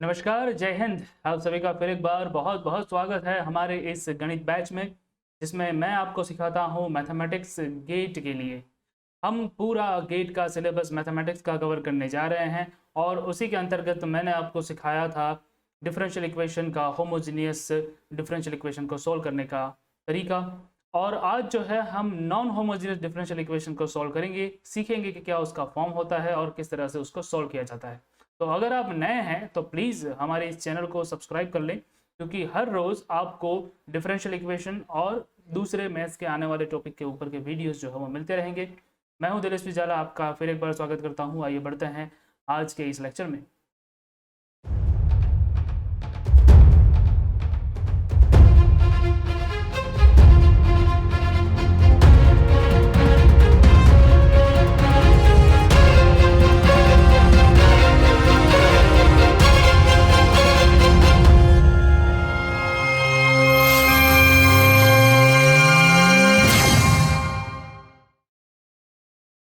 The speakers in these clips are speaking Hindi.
नमस्कार, जय हिंद। आप सभी का फिर एक बार बहुत बहुत स्वागत है हमारे इस गणित बैच में, जिसमें मैं आपको सिखाता हूँ मैथमेटिक्स गेट के लिए। हम पूरा गेट का सिलेबस मैथमेटिक्स का कवर करने जा रहे हैं और उसी के अंतर्गत मैंने आपको सिखाया था डिफरेंशियल इक्वेशन का, होमोजीनियस डिफरेंशियल इक्वेशन को सोल्व करने का तरीका। और आज जो है हम नॉन होमोजीनियस डिफरेंशियल इक्वेशन को सोल्व करेंगे, सीखेंगे कि क्या उसका फॉर्म होता है और किस तरह से उसको सोल्व किया जाता है। तो अगर आप नए हैं तो प्लीज़ हमारे इस चैनल को सब्सक्राइब कर लें, क्योंकि हर रोज़ आपको डिफरेंशियल इक्वेशन और दूसरे मैथ्स के आने वाले टॉपिक के ऊपर के वीडियोस जो है वो मिलते रहेंगे। मैं हूं दिलेश विजाला, आपका फिर एक बार स्वागत करता हूं। आइए बढ़ते हैं आज के इस लेक्चर में।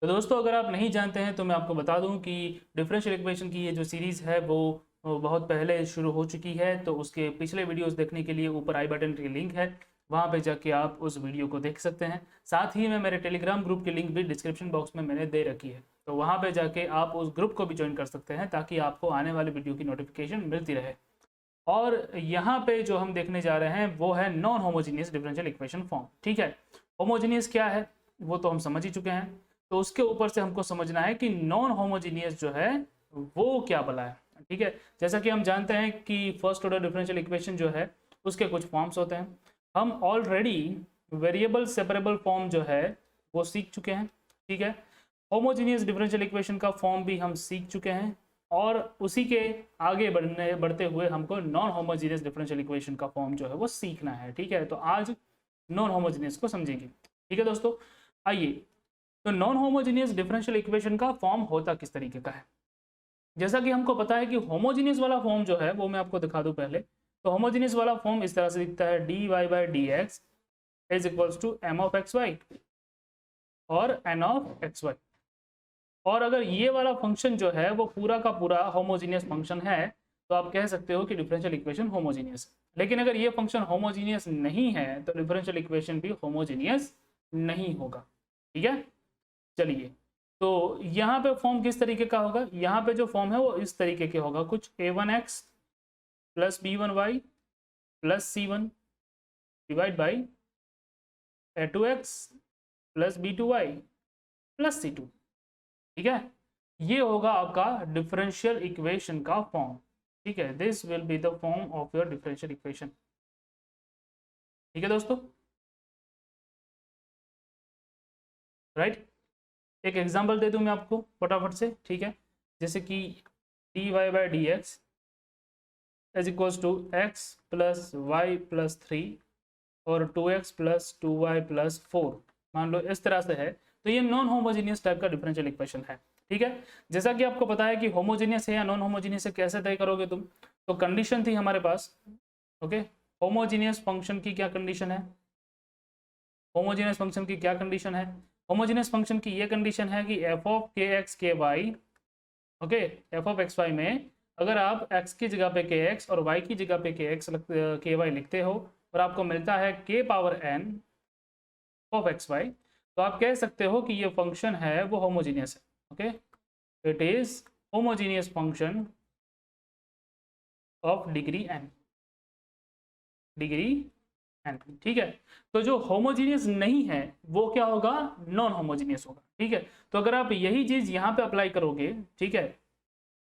तो दोस्तों, अगर आप नहीं जानते हैं तो मैं आपको बता दूं कि डिफरेंशियल इक्वेशन की ये जो सीरीज़ है वो बहुत पहले शुरू हो चुकी है। तो उसके पिछले वीडियोस देखने के लिए ऊपर आई बटन की लिंक है, वहाँ पे जाके आप उस वीडियो को देख सकते हैं। साथ ही में मेरे टेलीग्राम ग्रुप की लिंक भी डिस्क्रिप्शन बॉक्स में मैंने दे रखी है, तो वहाँ पर जाके आप उस ग्रुप को भी ज्वाइन कर सकते हैं, ताकि आपको आने वाले वीडियो की नोटिफिकेशन मिलती रहे। और यहाँ पे जो हम देखने जा रहे हैं वो है non homogeneous differential equation form. ठीक है, होमोजीनियस क्या है वो तो हम समझ ही चुके हैं, तो उसके ऊपर से हमको समझना है कि नॉन होमोजीनियस जो है वो क्या भला है। ठीक है, जैसा कि हम जानते हैं कि फर्स्ट ऑर्डर डिफरेंशियल इक्वेशन जो है उसके कुछ फॉर्म्स होते हैं। हम ऑलरेडी वेरिएबल सेपरेबल फॉर्म जो है वो सीख चुके हैं। ठीक है, होमोजीनियस डिफरेंशियल इक्वेशन का फॉर्म भी हम सीख चुके हैं, और उसी के आगे बढ़ते हुए हमको नॉन होमोजीनियस डिफरेंशियल इक्वेशन का फॉर्म जो है वो सीखना है। ठीक है, तो आज नॉन होमोजीनियस को समझेंगे। ठीक है दोस्तों, आइए। तो नॉन होमोजीनियस डिफरेंशियल इक्वेशन का फॉर्म होता किस तरीके का है। जैसा कि हमको पता है कि होमोजीनियस वाला फॉर्म जो है वो मैं आपको दिखा दूं पहले। तो होमोजीनियस वाला फॉर्म इस तरह से दिखता है, d Y by d x is equals to m of x y और एन ऑफ एक्स वाई। और अगर ये वाला फंक्शन जो है वो पूरा का पूरा होमोजीनियस फंक्शन है, तो आप कह सकते हो कि डिफरेंशियल इक्वेशन होमोजीनियस है। लेकिन अगर ये फंक्शन होमोजीनियस नहीं है तो डिफरेंशियल इक्वेशन भी होमोजीनियस नहीं होगा। ठीक है, चलिए। तो यहाँ पे फॉर्म किस तरीके का होगा, यहाँ पे जो फॉर्म है वो इस तरीके के होगा कुछ, a1x plus b1y plus c1 divide by a2x plus b2y plus c2। ठीक है, ये होगा आपका डिफरेंशियल इक्वेशन का फॉर्म। ठीक है, this will be the form of your differential equation. ठीक है दोस्तों, राइट। एक एग्जांपल दे दूं मैं आपको फटाफट से। ठीक है, जैसे कि d Y by d x is equals to x plus y plus 3 और 2x प्लस 2y प्लस 4, मान लो इस तरह से है। तो ये नॉन होमोजीनियस टाइप का डिफरेंशियल इक्वेशन है। ठीक है, जैसा कि आपको पता है कि होमोजीनियस है या नॉन होमोजीनियस है, कैसे तय करोगे तुम। तो कंडीशन थी हमारे पास। ओके, होमोजीनियस फंक्शन की क्या कंडीशन है, होमोजीनियस फंक्शन की क्या कंडीशन है। होमोजीनियस फंक्शन की ये कंडीशन है कि f of k x k y, okay, f of x y में अगर आप x की जगह पे के एक्स और y की जगह पे के वाई लिखते हो और आपको मिलता है k power n of x y, तो आप कह सकते हो कि ये फंक्शन है वो होमोजीनियस है। Okay, it is homogeneous function of degree n, degree n। ठीक है, तो जो होमोजीनियस नहीं है वो क्या होगा, नॉन होमोजीनियस होगा। ठीक है, तो अगर आप यही चीज यहाँ पे अप्लाई करोगे, ठीक है,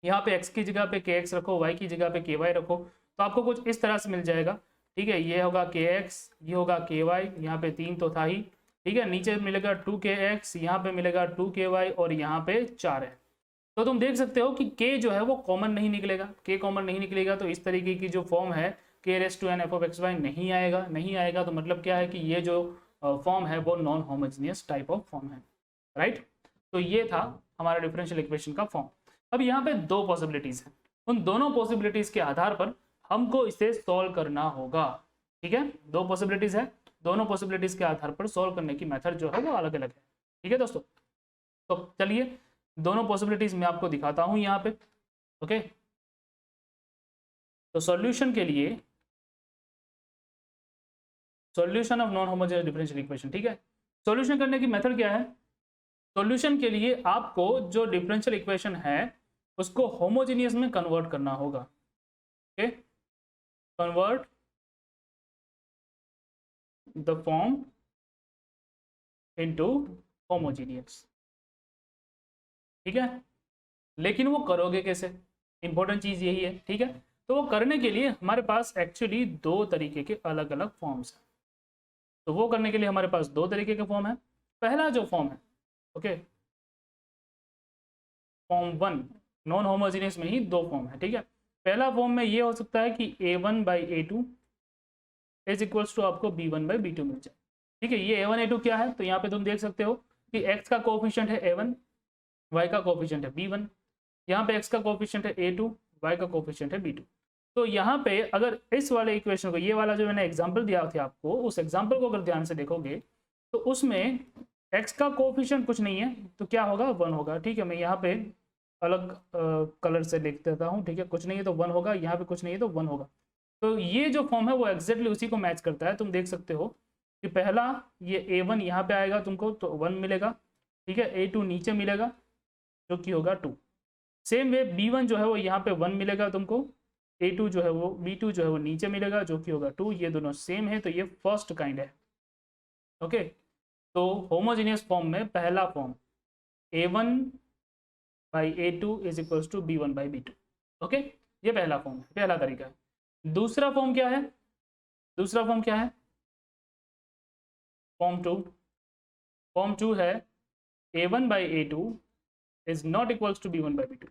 यहाँ पे x की जगह पे के एक्स रखो, y की जगह पे के वाई रखो, तो आपको कुछ इस तरह से मिल जाएगा। ठीक है, ये होगा के एक्स, ये होगा के वाई, यहाँ पे 3 तो था ही। ठीक है, नीचे मिलेगा 2kx, यहाँ पे मिलेगा 2ky और यहाँ पे 4 है। तो तुम देख सकते हो कि k जो है वो कॉमन नहीं निकलेगा, k कॉमन नहीं निकलेगा, तो इस तरीके की जो फॉर्म है k raise to n f of x y नहीं आएगा। नहीं आएगा तो मतलब क्या है कि ये जो फॉर्म है वो non homogeneous type of form है। राइट, तो ये था हमारा डिफरेंशियल इक्वेशन का फॉर्म। अब यहाँ पे दो पॉसिबिलिटीज हैं, उन दोनों पॉसिबिलिटीज के आधार पर हमको इसे सॉल्व करना होगा। ठीक है, दो पॉसिबिलिटीज है, दोनों पॉसिबिलिटीज के आधार पर सॉल्व करने की मेथड जो है वो अलग अलग है। ठीक है दोस्तों, तो चलिए दोनों पॉसिबिलिटीज मैं आपको दिखाता हूं यहाँ पे। ओके, तो सॉल्यूशन के लिए solution of non homogeneous differential equation, ठीक है। सॉल्यूशन करने की मेथड क्या है? सॉल्यूशन के लिए आपको जो डिफरेंशियल इक्वेशन है उसको होमोजेनियस में कन्वर्ट करना होगा। Okay, convert the form into homogeneous, ठीक है। लेकिन वो करोगे कैसे? इंपॉर्टेंट चीज यही है, ठीक है। तो वो करने के लिए हमारे पास एक्चुअली दो तरीके के अलग अलग फॉर्म्स हैं। तो वो करने के लिए हमारे पास दो तरीके के फॉर्म है। पहला जो फॉर्म है, ओके, फॉर्म 1 नॉन होमोजेनियस में ही दो फॉर्म है, ठीक है। पहला फॉर्म में ये हो सकता है कि a1/a2 इज इक्वल्स टू आपको b1/b2 मिल जाए, ठीक है। ये a1 a2 क्या है? तो यहाँ पे तुम देख सकते हो कि x का कोफिशिएंट है a1, y का कोफिशिएंट है b1, यहाँ पे x का कोफिशिएंट है a2, y का कोफिशिएंट है b2। तो यहाँ पे अगर इस वाले इक्वेशन को, ये वाला जो मैंने एग्जांपल दिया था आपको, उस एग्जांपल को अगर ध्यान से देखोगे तो उसमें x का कोफिशिएंट कुछ नहीं है, तो क्या होगा? 1 होगा, ठीक है। मैं यहाँ पे अलग कलर से लिख देता हूँ, ठीक है। कुछ नहीं है तो 1 होगा, यहाँ पे कुछ नहीं है तो 1 होगा। तो ये जो फॉर्म है वो एग्जैक्टली उसी को मैच करता है। तुम देख सकते हो कि पहला ये a1 यहाँ पे आएगा तुमको तो 1 मिलेगा, ठीक है। a2 नीचे मिलेगा जो कि होगा 2। सेम वे b1 जो है वो यहाँ पे 1 मिलेगा तुमको, a2 जो है वो b2 जो है वो नीचे मिलेगा जो कि होगा 2। ये दोनों सेम है तो ये फर्स्ट काइंड है, ओके। तो होमोजेनियस फॉर्म में पहला form a1/a2 is equals to b1/b2, okay. ये पहला फॉर्म है, पहला तरीका है। दूसरा फॉर्म क्या है? दूसरा फॉर्म क्या है? फॉर्म 2। फॉर्म 2 है a1/a2 is not equals to b1/b2,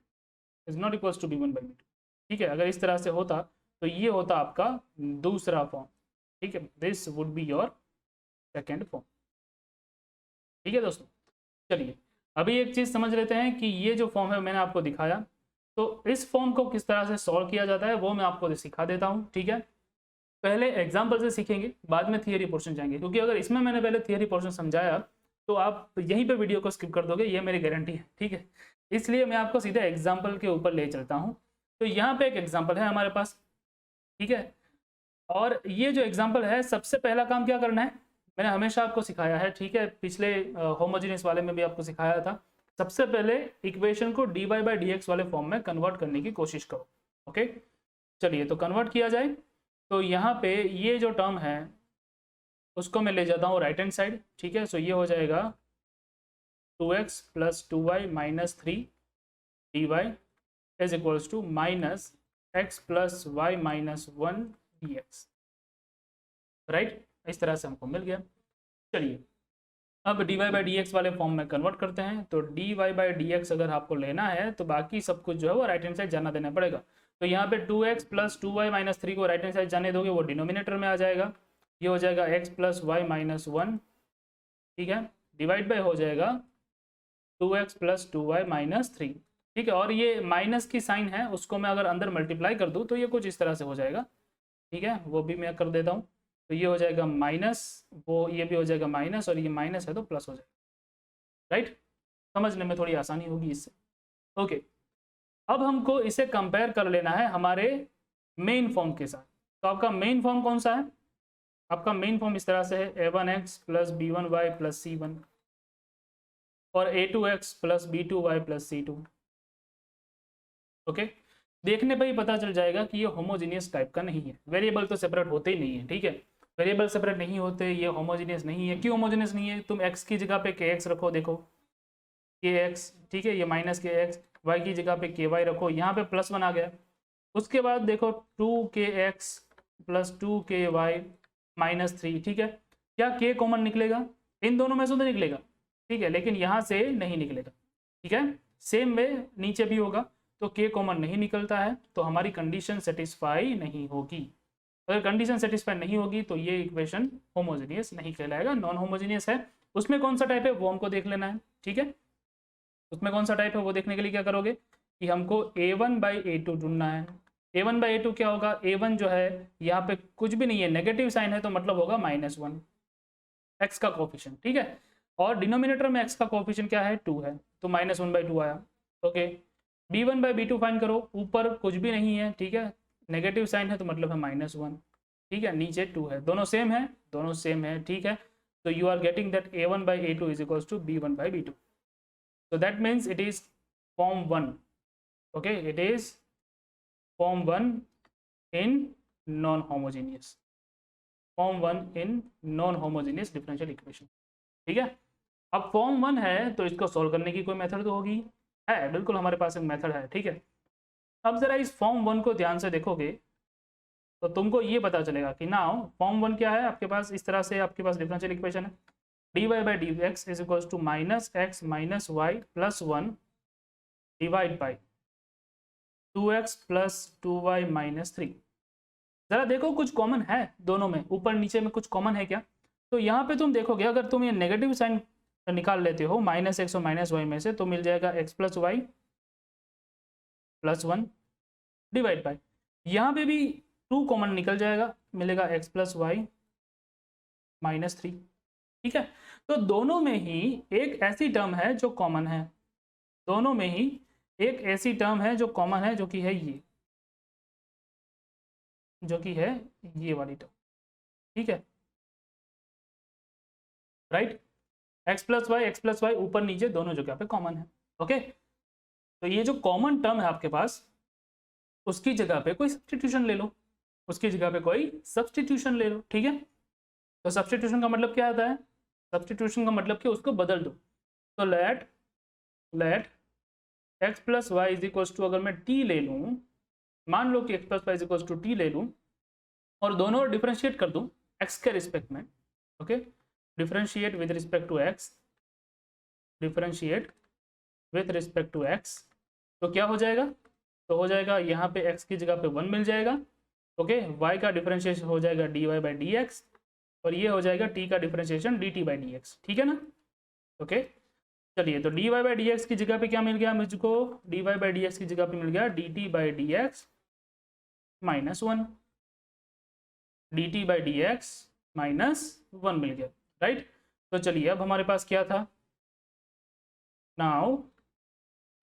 is not equals to b1/b2, ठीक है। अगर इस तरह से होता तो ये होता आपका दूसरा फॉर्म, ठीक है। This would be your second form, ठीक है दोस्तों। चलिए अभी एक चीज़ समझ लेते हैं कि ये जो फॉर्म है मैंने आपको दिखाया, तो इस फॉर्म को किस तरह से सॉल्व किया जाता है वो मैं आपको सिखा देता हूँ, ठीक है। पहले एग्जाम्पल से सीखेंगे, बाद में थियरी पोर्शन जाएंगे, क्योंकि अगर इसमें मैंने पहले थियरी पोर्शन समझाया तो आप यहीं पे वीडियो को स्किप कर दोगे, ये मेरी गारंटी है, ठीक है। इसलिए मैं आपको सीधे एग्जाम्पल के ऊपर ले चलता हूँ। तो यहाँ पे एक एग्जाम्पल है हमारे पास, ठीक है। और ये जो एग्जाम्पल है, सबसे पहला काम क्या करना है, मैंने हमेशा आपको सिखाया है, ठीक है। पिछले होमोजेनियस वाले में भी आपको सिखाया था। सबसे पहले इक्वेशन को dy/dx वाले फॉर्म में कन्वर्ट करने की कोशिश करो, ओके। चलिए तो कन्वर्ट किया जाए। तो यहाँ पे ये जो टर्म है उसको मैं ले जाता हूँ राइट हैंड साइड, ठीक है। सो ये हो जाएगा 2x + 2y - 3 dy is equals to -x + y - 1 dx, right. इस तरह से हमको मिल गया। चलिए अब dy/dx वाले फॉर्म में कन्वर्ट करते हैं। तो dy/dx अगर आपको लेना है तो बाकी सब कुछ जो है वो राइट हैंड साइड जाना देना पड़ेगा। तो यहाँ पे 2x + 2y - 3 को राइट हैंड साइड जाने दोगे, वो डिनोमिनेटर में आ जाएगा। ये हो जाएगा x + y - 1, ठीक है, डिवाइड बाय हो जाएगा 2x + 2y - 3, ठीक है। और ये माइनस की साइन है, उसको मैं अगर अंदर मल्टीप्लाई कर दूँ तो ये कुछ इस तरह से हो जाएगा, ठीक है। वो भी मैं कर देता हूँ। तो ये हो जाएगा माइनस, वो ये भी हो जाएगा माइनस, और ये माइनस है तो प्लस हो जाएगा, राइट। समझने में थोड़ी आसानी होगी इससे, ओके। अब हमको इसे कंपेयर कर लेना है हमारे मेन फॉर्म के साथ। तो आपका मेन फॉर्म कौन सा है? आपका मेन फॉर्म इस तरह से है a1x + b1y + c1 और a2x + b2y + c2, ओके। देखने पर ही पता चल जाएगा कि ये होमोजीनियस टाइप का नहीं है। वेरिएबल तो सेपरेट होते ही नहीं है, ठीक है। वेरिएबल सेपरेट नहीं होते, ये होमोजीनियस नहीं है। क्यों होमोजीनियस नहीं है? तुम x की जगह पे kx रखो, देखो kx, ठीक है, ये -kx, y की जगह पे ky रखो, यहाँ पे +1 आ गया। उसके बाद देखो 2kx + 2ky -3, ठीक है। क्या k कॉमन निकलेगा? इन दोनों में से तो निकलेगा, ठीक है, लेकिन यहाँ से नहीं निकलेगा, ठीक है। सेम वे नीचे भी होगा। तो k कॉमन नहीं निकलता है तो हमारी कंडीशन सेटिस्फाई नहीं होगी। अगर कंडीशन सेटिस्फाई नहीं होगी तो ये इक्वेशन होमोजेनियस नहीं कहलाएगा, नॉन होमोजेनियस है। उसमें कौन सा टाइप है वो हमको देख लेना है, ठीक है। उसमें कौन सा टाइप है वो देखने के लिए क्या करोगे कि हमको a1/a2 ढूंढना है। a1/a2 क्या होगा? a1 जो है यहाँ पे कुछ भी नहीं है, नेगेटिव साइन है, तो मतलब होगा -1 x का कोफिशिएंट, ठीक है। और डिनोमिनेटर में x का कोफिशिएंट क्या है? 2 है, तो -1/2 आया, ओके। b1/b2 फाइंड करो, ऊपर कुछ भी नहीं है, ठीक है, नेगेटिव साइन है तो मतलब है -1, ठीक है, नीचे 2 है, दोनों सेम है, ठीक है। तो you are getting that a1/a2 is equals to b1/b2, so that means it is form 1, okay, it is form 1 in non-homogeneous, form 1 in non-homogeneous differential equation, ठीक है। अब फॉर्म 1 है तो इसको सॉल्व करने की कोई मेथड तो होगी, है, बिल्कुल हमारे पास एक मेथड है, ठीक है। अब जरा इस फॉर्म 1 को ध्यान से देखोगे तो तुमको ये पता चलेगा कि नाउ फॉर्म 1 क्या है आपके पास, इस तरह से आपके पास डिफरेंशियल इक्वेशन है, dy/dx is equals to -x - y + 1 divide by 2x + 2y - 3। जरा देखो कुछ कॉमन है दोनों में, ऊपर नीचे में कुछ कॉमन है क्या? तो यहाँ पे तुम देखोगे अगर तुम ये नेगेटिव साइन निकाल लेते हो -x और -y में से, तो मिल जाएगा x + y + 1 डिवाइड बाई, यहाँ पे भी 2 कॉमन निकल जाएगा, मिलेगा x + y - 3, ठीक है। तो दोनों में ही एक ऐसी टर्म है जो कॉमन है, दोनों में ही एक ऐसी टर्म है जो कॉमन है, जो कि है ये, जो कि है ये वाली टर्म, ठीक है, राइट। x + y ऊपर नीचे दोनों जगह पे कॉमन है, ओके। तो ये जो कॉमन टर्म है आपके पास, उसकी जगह पे कोई सब्स्टिट्यूशन ले लो, उसकी जगह पे कोई सब्स्टिट्यूशन ले लो, ठीक है। तो सब्स्टिट्यूशन का मतलब क्या आता है? सब्स्टिट्यूशन का मतलब कि उसको बदल दो। तो let x + y is equals to, अगर मैं t ले लूँ, मान लो कि x + y is equals to t ले लूँ और दोनों डिफरेंशिएट कर दूँ x के रिस्पेक्ट में, okay, differentiate with respect to x, differentiate with respect to x, तो क्या हो जाएगा? तो हो जाएगा यहाँ पे x की जगह पे 1 मिल जाएगा, ओके, y का डिफरेंशिएशन हो जाएगा dy/dx, और ये हो जाएगा t का डिफरेंशिएशन dt/dx, ठीक है ना, ओके। चलिए, तो dy/dx की जगह पे क्या मिल गया मुझको? dy/dx की जगह पे मिल गया dt/dx -1, dt/dx -1 मिल गया, राइट। तो चलिए अब हमारे पास क्या था, now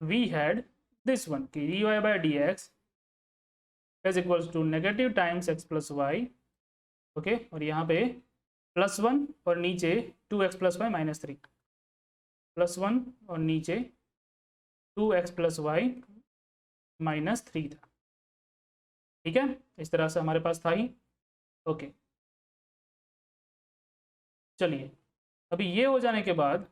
we had this one कि dy/dx is equals to negative times x + y, ओके, और यहाँ पे +1 और नीचे 2x + y - 3, +1 और नीचे 2x + y - 3 था, ठीक है, इस तरह से हमारे पास था ही, ओके। चलिए, अभी ये हो जाने के बाद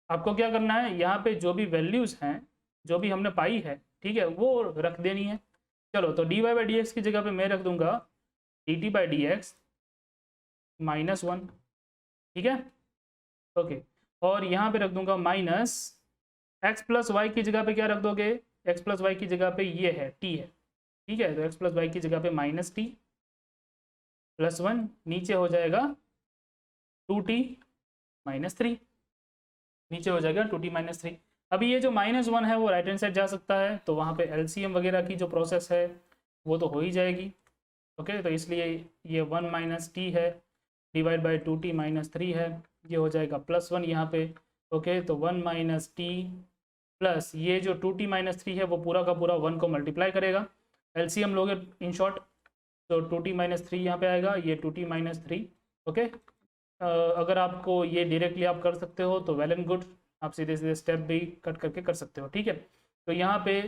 आपको क्या करना है, यहाँ पे जो भी वैल्यूज़ हैं, जो भी हमने पाई है, ठीक है, वो रख देनी है। चलो, तो dy/dx की जगह पे मैं रख दूंगा dt/dx -1, ठीक है, ओके, और यहाँ पे रख दूंगा -x + y की जगह पे क्या रख दोगे? x + y की जगह पे ये है t है, ठीक है, तो x + y की जगह पे -t + 1, नीचे हो जाएगा 2t - 3, नीचे हो जाएगा 2t - 3। अभी ये जो -1 है वो राइट हैंड साइड जा सकता है, तो वहाँ पे LCM वगैरह की जो प्रोसेस है वो तो हो ही जाएगी, ओके। तो इसलिए ये 1 - t है डिवाइड बाई 2t - 3 है, ये हो जाएगा +1 यहाँ पे, ओके। तो 1 - t प्लस ये जो 2t - 3 है वो पूरा का पूरा 1 को मल्टीप्लाई करेगा, LCM लोगे इन शॉर्ट, तो 2t - 3 यहाँ पे आएगा, ये 2t - 3, ओके। अगर आपको ये डायरेक्टली आप कर सकते हो तो वेल एंड गुड, आप सीधे सीधे स्टेप भी कट करके कर सकते हो, ठीक है। तो यहाँ पे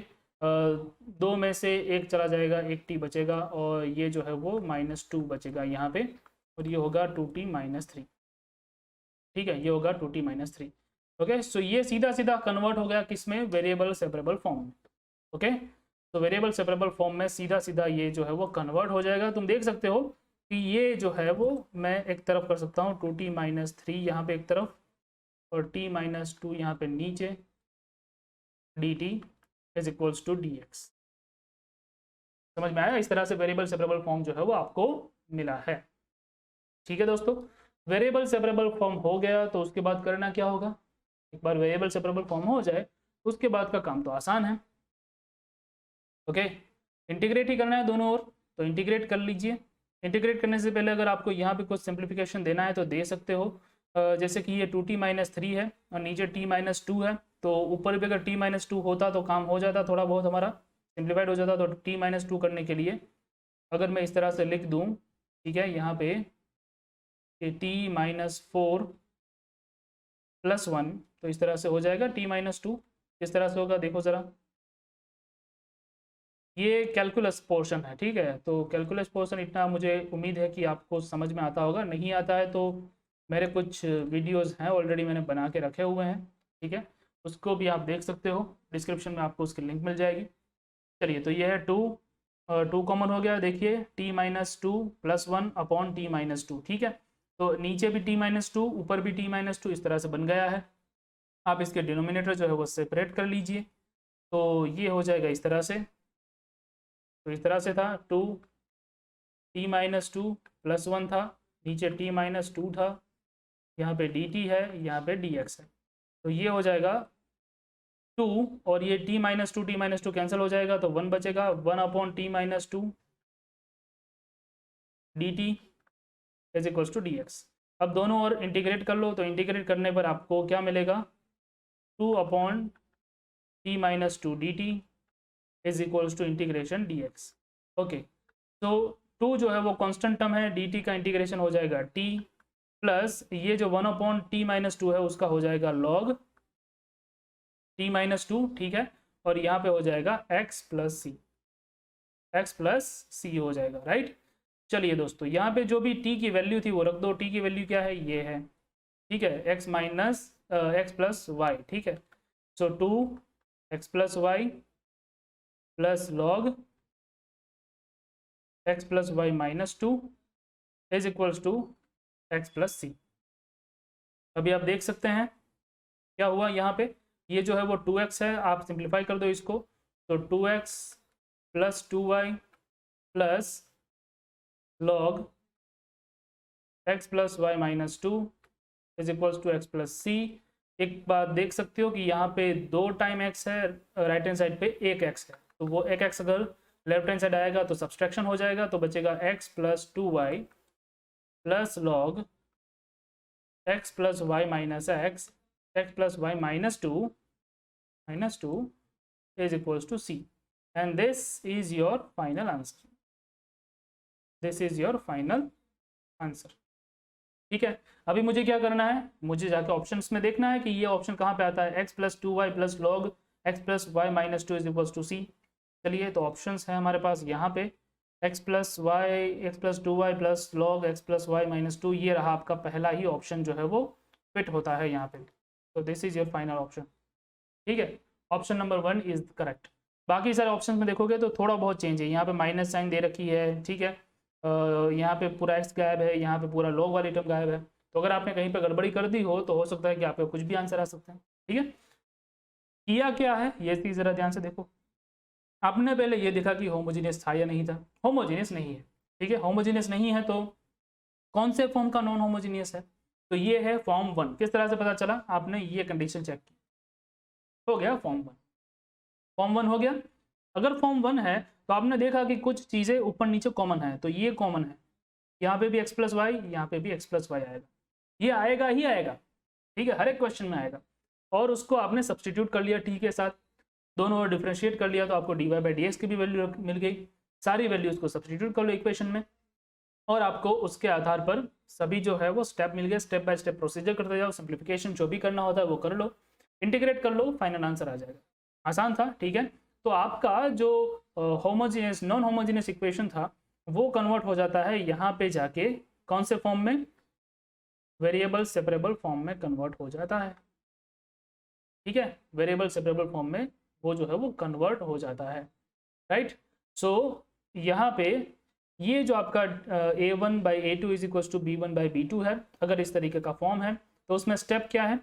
2 में से 1 चला जाएगा, 1 t बचेगा, और ये जो है वो -2 बचेगा यहाँ पे, और ये होगा 2t - 3, ठीक है, ये होगा 2t - 3, ओके। सो ये सीधा सीधा कन्वर्ट हो गया किस में? वेरिएबल सेपरेबल फॉर्म में, ओके। तो वेरिएबल सेपरेबल फॉर्म में सीधा सीधा ये जो है वो कन्वर्ट हो जाएगा। तुम देख सकते हो कि ये जो है वो मैं एक तरफ कर सकता हूँ 2t - 3 यहाँ पे एक तरफ, और t - 2 यहाँ पे नीचे, dt is equals to dx। समझ में आया? इस तरह से वेरिएबल सेपरेबल फॉर्म जो है वो आपको मिला है, ठीक है दोस्तों। वेरिएबल सेपरेबल फॉर्म हो गया तो उसके बाद करना क्या होगा? एक बार वेरिएबल सेपरेबल फॉर्म हो जाए उसके बाद का काम तो आसान है, ओके। इंटीग्रेट ही करना है दोनों ओर, तो इंटीग्रेट कर लीजिए। इंटीग्रेट करने से पहले अगर आपको यहाँ पे कुछ सिंप्लीफिकेशन देना है तो दे सकते हो, जैसे कि ये 2t - 3 है और नीचे t - 2 है, तो ऊपर भी अगर t - 2 होता तो काम हो जाता थोड़ा बहुत हमारा, सिंप्लीफाइड हो जाता। तो t-2 करने के लिए अगर मैं इस तरह से लिख दूँ, ठीक है, यहाँ पे t-4 + 1, तो इस तरह से हो जाएगा t-2। किस तरह से होगा देखो ज़रा, ये कैलकुलस पोर्शन है, ठीक है। तो कैलकुलस पोर्शन इतना मुझे उम्मीद है कि आपको समझ में आता होगा। नहीं आता है तो मेरे कुछ वीडियोस हैं ऑलरेडी, मैंने बना के रखे हुए हैं, ठीक है, उसको भी आप देख सकते हो। डिस्क्रिप्शन में आपको उसकी लिंक मिल जाएगी। चलिए, तो ये है 2, 2 कॉमन हो गया, देखिए t-2 + 1 अपॉन t-2, ठीक है। तो नीचे भी t-2, ऊपर भी t-2, इस तरह से बन गया है। आप इसके डिनोमिनेटर जो है वो सेपरेट कर लीजिए, तो ये हो जाएगा इस तरह से। तो इस तरह से था 2 t-2 + 1 था, नीचे t-2 था, यहाँ पे dt है, यहाँ पे dx है। तो ये हो जाएगा 2, और ये t-2 कैंसिल हो जाएगा, तो 1 बचेगा, 1 upon t-2 dt is equals to dx। अब दोनों ओर इंटीग्रेट कर लो, तो इंटीग्रेट करने पर आपको क्या मिलेगा, 2 upon t-2 dt is equals to integration dx। Okay, तो 2 जो है वो कांस्टेंट टर्म है, dt का इंटीग्रेशन हो जाएगा t, प्लस ये जो 1 अपॉन t-2 है उसका हो जाएगा log t-2, ठीक है। और यहाँ पे हो जाएगा x प्लस सी हो जाएगा, राइट। चलिए दोस्तों, यहाँ पे जो भी t की वैल्यू थी वो रख दो। t की वैल्यू क्या है, ये है, ठीक है, x प्लस वाई, ठीक है। So 2x plus y plus log x plus y -2 is equals to x plus c. अभी आप देख सकते हैं क्या हुआ यहाँ पे, ये जो है वो 2x है, आप सिंप्लीफाई कर दो इसको, तो 2x plus 2y plus log x plus y -2 is equals to x plus c. एक बात देख सकते हो कि यहाँ पे 2 टाइम x है, राइट हैंड साइड पे 1 x है, तो वो 1 x अगर लेफ्ट हैंड साइड आएगा तो सब्सट्रैक्शन हो जाएगा, तो बचेगा x plus 2y plus log x plus y minus x plus y -2 is equals to c, and this is your final answer. This is your final answer. ठीक है। अभी मुझे क्या करना है, मुझे जाके ऑप्शंस में देखना है कि ये ऑप्शन कहाँ पे आता है, x plus 2y plus log x plus y -2 is equals to c. चलिए, तो ऑप्शंस है हमारे पास यहाँ पे x plus 2y plus log x plus y -2, ये रहा आपका पहला ही ऑप्शन जो है वो फिट होता है यहाँ पे। तो this is your final option, ठीक है। Option number 1 is correct. बाकी सारे ऑप्शन में देखोगे तो थोड़ा बहुत चेंज है, यहाँ पे माइनस साइन दे रखी है, ठीक है, यहाँ पे पूरा x गायब है, यहाँ पे पूरा लॉग वाली टर्म गायब है। तो अगर आपने कहीं पे गड़बड़ी कर दी हो तो हो सकता है कि आपके कुछ भी आंसर आ सकते हैं, ठीक है। किया क्या है ये चीज़ ज़रा ध्यान से देखो। आपने पहले ये देखा कि होमोजीनियस था या नहीं था, होमोजीनियस नहीं है, ठीक है। होमोजीनियस नहीं है तो कौन से फॉर्म का नॉन होमोजीनियस है, तो ये है फॉर्म 1। किस तरह से पता चला, आपने ये कंडीशन चेक की, हो गया फॉर्म 1। फॉर्म 1 हो गया। अगर फॉर्म 1 है तो आपने देखा कि कुछ चीज़ें ऊपर नीचे कॉमन है, तो ये कॉमन है, यहाँ पे भी x प्लस वाई, यहाँ पे भी x प्लस वाई आएगा, ये आएगा ही आएगा, ठीक है, हर एक क्वेश्चन में आएगा। और उसको आपने सब्सटीट्यूट कर लिया t के साथ, दोनों और डिफ्रेंशिएट कर लिया, तो आपको dy/dx की भी वैल्यू मिल गई। सारी वैल्यूज को सब्सटीट्यूट कर लो इक्वेशन में, और आपको उसके आधार पर सभी जो है वो स्टेप मिल गए। स्टेप बाय स्टेप प्रोसीजर करते जाओ, सिंप्लीफिकेशन जो भी करना होता है वो कर लो, इंटीग्रेट कर लो, फाइनल आंसर आ जाएगा। आसान था, ठीक है। तो आपका जो होमोजीनियस नॉन होमोजीनियस इक्वेशन था वो कन्वर्ट हो जाता है यहाँ पे जाके कौन से फॉर्म में, वेरिएबल सेपरेबल फॉर्म में कन्वर्ट हो जाता है, ठीक है। वेरिएबल सेपरेबल फॉर्म में वो जो है वो कन्वर्ट हो जाता है, राइट। सो यहाँ पे ये जो आपका a1/a2 is equal to b1/b2 है, अगर इस तरीके का फॉर्म है तो उसमें स्टेप क्या है,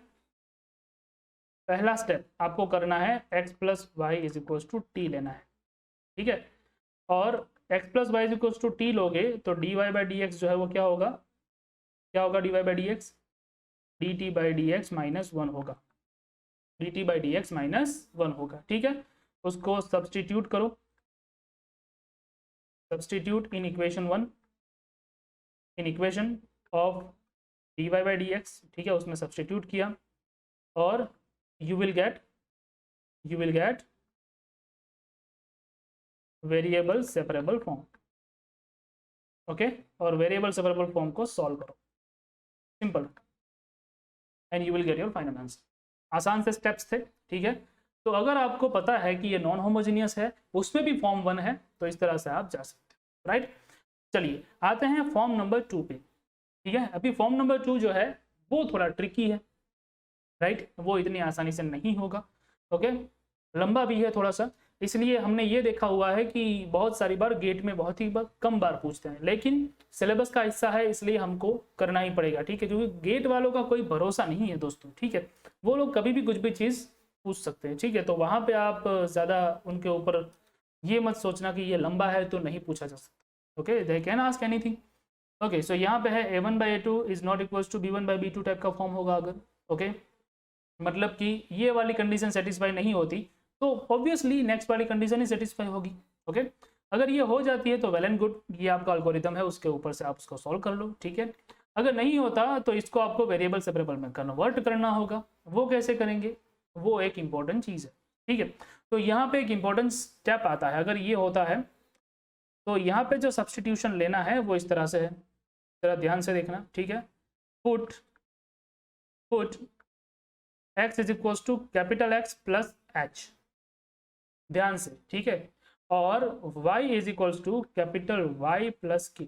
पहला स्टेप आपको करना है x plus y is equal to t लेना है, ठीक है। और x plus y is equal to t लोगे तो dy/dx जो है वो क्या होगा, क्या होगा dy/dx, dt/dx -1 होगा, dt/dx -1 होगा, ठीक है। उसको सब्सटीट्यूट करो, substitute in equation 1, in equation of dy/dx, ठीक है, उसमें सब्सटीट्यूट किया और you will get variable separable form. Okay, और वेरिएबल सेपरेबल फॉर्म को सॉल्व करो, simple, and you will get your final answer. आसान से स्टेप्स थे, ठीक है। तो अगर आपको पता है कि ये नॉन होमोजीनियस है, उसमें भी फॉर्म 1 है, तो इस तरह से आप जा सकते हो, राइट। चलिए आते हैं फॉर्म नंबर 2 पे, ठीक है। अभी फॉर्म नंबर 2 जो है वो थोड़ा ट्रिकी है, राइट, वो इतनी आसानी से नहीं होगा। ओके, लंबा भी है थोड़ा सा, इसलिए हमने ये देखा हुआ है कि बहुत सारी बार गेट में बहुत ही कम बार पूछते हैं, लेकिन सिलेबस का हिस्सा है इसलिए हमको करना ही पड़ेगा, ठीक है, क्योंकि गेट वालों का कोई भरोसा नहीं है दोस्तों, ठीक है। वो लोग कभी भी कुछ भी चीज़ पूछ सकते हैं, ठीक है। तो वहाँ पे आप ज़्यादा उनके ऊपर ये मत सोचना कि ये लंबा है तो नहीं पूछा जा सकता। Okay, they can ask anything. Okay, so यहाँ पे है a1/a2 is not equals to b1/b2 type का फॉर्म होगा अगर, ओके, मतलब कि ये वाली कंडीशन सेटिस्फाई नहीं होती तो ऑब्वियसली नेक्स्ट वाली कंडीशन ही सेटिस्फाई होगी। ओके, अगर ये हो जाती है तो वेल एंड गुड, ये आपका एल्गोरिथम है, उसके ऊपर से आप उसको सॉल्व कर लो, ठीक है। अगर नहीं होता तो इसको आपको वेरिएबल सेपरेबल में कन्वर्ट करना होगा। वो कैसे करेंगे, वो एक इंपॉर्टेंट चीज़ है, ठीक है। तो यहाँ पे एक इंपॉर्टेंट स्टेप आता है, अगर ये होता है तो यहाँ पे जो सब्सटीट्यूशन लेना है वो इस तरह से है, जरा ध्यान से देखना, ठीक है। Put x is equal to capital X plus H, ध्यान से, ठीक है, और y is equal to capital Y plus K,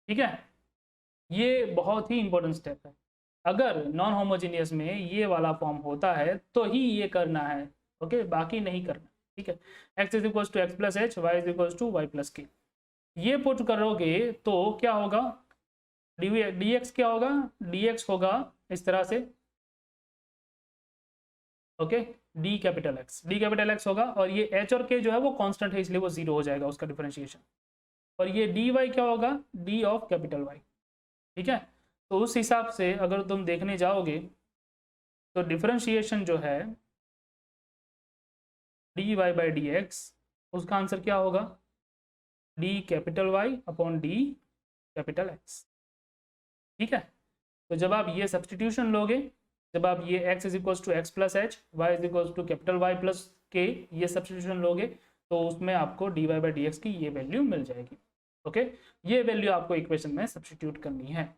ठीक है। ये बहुत ही इंपॉर्टेंट स्टेप है, अगर नॉन होमोजीनियस में ये वाला फॉर्म होता है तो ही ये करना है, ओके, बाकी नहीं करना, ठीक है। x is equal to x plus h, y is equal to y plus k, ये पुट करोगे तो क्या होगा, dx क्या होगा, dx होगा इस तरह से, ओके, डी कैपिटल एक्स होगा, और ये h और k जो है वो कांस्टेंट है इसलिए वो 0 हो जाएगा उसका डिफरेंशिएशन, और ये dy क्या होगा, d ऑफ कैपिटल Y, ठीक है। तो उस हिसाब से अगर तुम देखने जाओगे तो डिफरेंशिएशन जो है dy/dx, उसका आंसर क्या होगा, d capital Y upon d capital X, ठीक है। तो जब आप ये सब्सटीट्यूशन लोगे, जब आप ये x is equal to x plus h, y is equal to capital Y plus k, ये सब्सटीट्यूशन लोगे तो उसमें आपको dy/dx की ये वैल्यू मिल जाएगी, ओके। ये वैल्यू आपको इक्वेशन में सब्सटीट्यूट करनी है।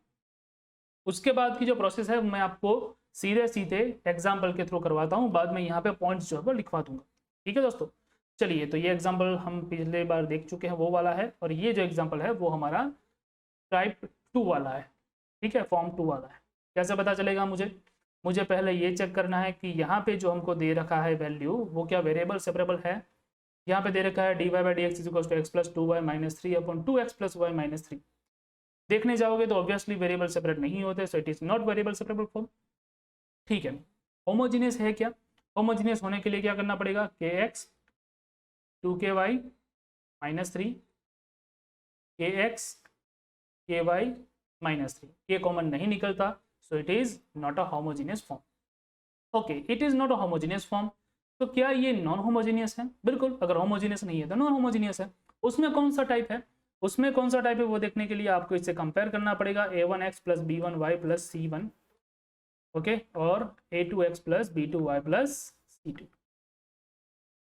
उसके बाद की जो प्रोसेस है मैं आपको सीधे सीधे एग्जाम्पल के थ्रू करवाता हूँ, बाद में यहाँ पे पॉइंट्स जो है वो लिखवा दूंगा, ठीक है दोस्तों। चलिए, तो ये एग्जाम्पल हम पिछले बार देख चुके हैं, वो वाला है, और ये जो एग्जाम्पल है वो हमारा टाइप 2 वाला है, ठीक है, फॉर्म 2 वाला है। कैसे पता चलेगा, मुझे पहले ये चेक करना है कि यहाँ पे जो हमको दे रखा है वैल्यू वो क्या वेरिएबल सेपरेबल है। यहाँ पे दे रखा है dy/dx is equal to x plus 2y minus 3 upon 2x plus y minus 3। देखने जाओगे तो ऑब्वियसली वेरिएबल सेपरेट नहीं होते, so it is not variable separable form, ठीक है। होमोजीनियस है क्या, होमोजीनियस होने के लिए क्या करना पड़ेगा, kx 2ky minus 3, kx ky minus 3, ये कॉमन नहीं निकलता, सो it is not a homogeneous form. Okay, it is not a homogeneous form, तो क्या ये नॉन होमोजीनियस है, बिल्कुल, अगर होमोजीनियस नहीं है तो नॉन होमोजीनियस है। उसमें कौन सा टाइप है, उसमें कौन सा टाइप है वो देखने के लिए आपको इससे कंपेयर करना पड़ेगा, a1x plus b1y plus c1, okay, और a2x plus b2y plus c2,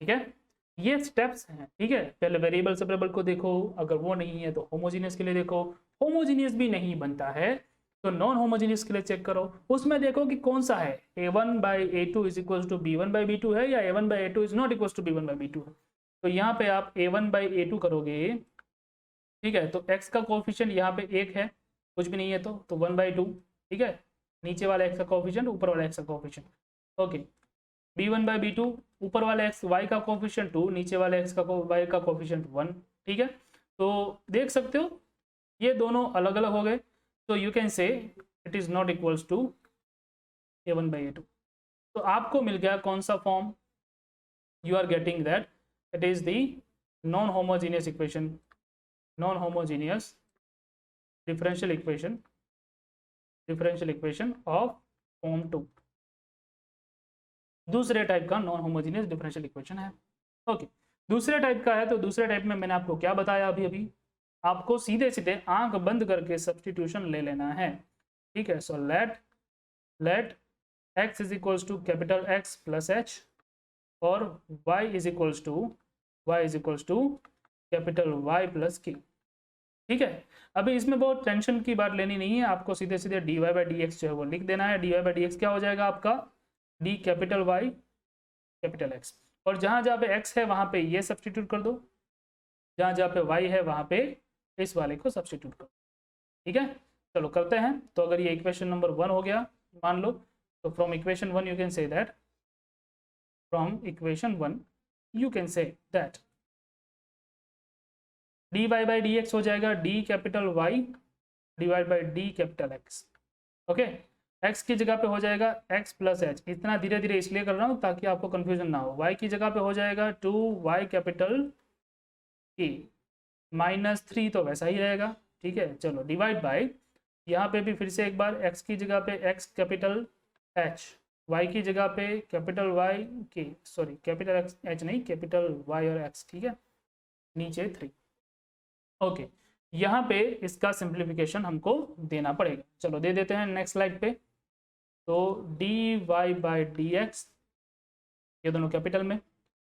ठीक है। ये स्टेप्स हैं, ठीक है। पहले वेरिएबल सेपरेबल को देखो, अगर वो नहीं है तो होमोजीनियस के लिए देखो, होमोजीनियस भी नहीं बनता है तो नॉन होमोजीनियस के लिए चेक करो, उसमें देखो कि कौन सा है, a1/a2 is equal to b1/b2 है या a1/a2 is not equal to b1/b2 है। तो यहाँ पे आप a1/a2 करोगे, ठीक है, तो x का कोफिशिएंट यहाँ पे 1 है, कुछ भी नहीं है तो 1/2, ठीक है, नीचे वाला x का कोफिशिएंट, ऊपर वाला x का कोफिशिएंट, ओके। b1/b2, ऊपर वाले x y का कोफिशिएंट 2, नीचे वाले x का y का कोफिशिएंट 1, ठीक है। तो देख सकते हो ये दोनों अलग अलग हो गए, तो you can say it is not equals to a1/a2। तो आपको मिल गया कौन सा फॉर्म, you are getting that it is the non homogeneous equation, non homogeneous differential equation of form 2, दूसरे टाइप का नॉन होमोजीनियस डिफरेंशियल इक्वेशन है, ओके। दूसरे टाइप का है तो दूसरे टाइप में मैंने आपको क्या बताया, अभी आपको सीधे सीधे आंख बंद करके सब्सटीट्यूशन ले लेना है, ठीक है। So let x is equals to capital X plus h और y is equals to y is equals to capital Y plus k. ठीक है, अभी इसमें बहुत टेंशन की बात लेनी नहीं है, आपको सीधे सीधे dy बाई डी एक्स जो है वो लिख देना है। dy बाई डी एक्स क्या हो जाएगा आपका, d capital Y capital X, और जहाँ जहाँ पे x है वहाँ पे ये सब्सटीट्यूट कर दो, जहाँ जहाँ पे y है वहाँ पे इस वाले को सब्सटीट्यूट करो। ठीक है, चलो करते हैं। तो अगर ये इक्वेशन नंबर 1 हो गया मान लो, तो from equation 1 you can say that, from equation 1 you can say that dy by d x हो जाएगा d capital Y divide by d capital X। Okay, x की जगह पे हो जाएगा x प्लस एच। इतना धीरे धीरे इसलिए कर रहा हूँ ताकि आपको कंफ्यूजन ना हो। y की जगह पे हो जाएगा 2y कैपिटल k माइनस 3 तो वैसा ही रहेगा। ठीक है, चलो डिवाइड बाई, यहाँ पे भी फिर से एक बार x की जगह पे x कैपिटल h, y की जगह पे कैपिटल Y के, सॉरी कैपिटल h नहीं, कैपिटल Y और x। ठीक है, नीचे 3। ओके, यहाँ पे इसका सिंप्लीफिकेशन हमको देना पड़ेगा। चलो दे देते हैं नेक्स्ट स्लाइड पे। तो dy बाई डी एक्स, ये दोनों कैपिटल में,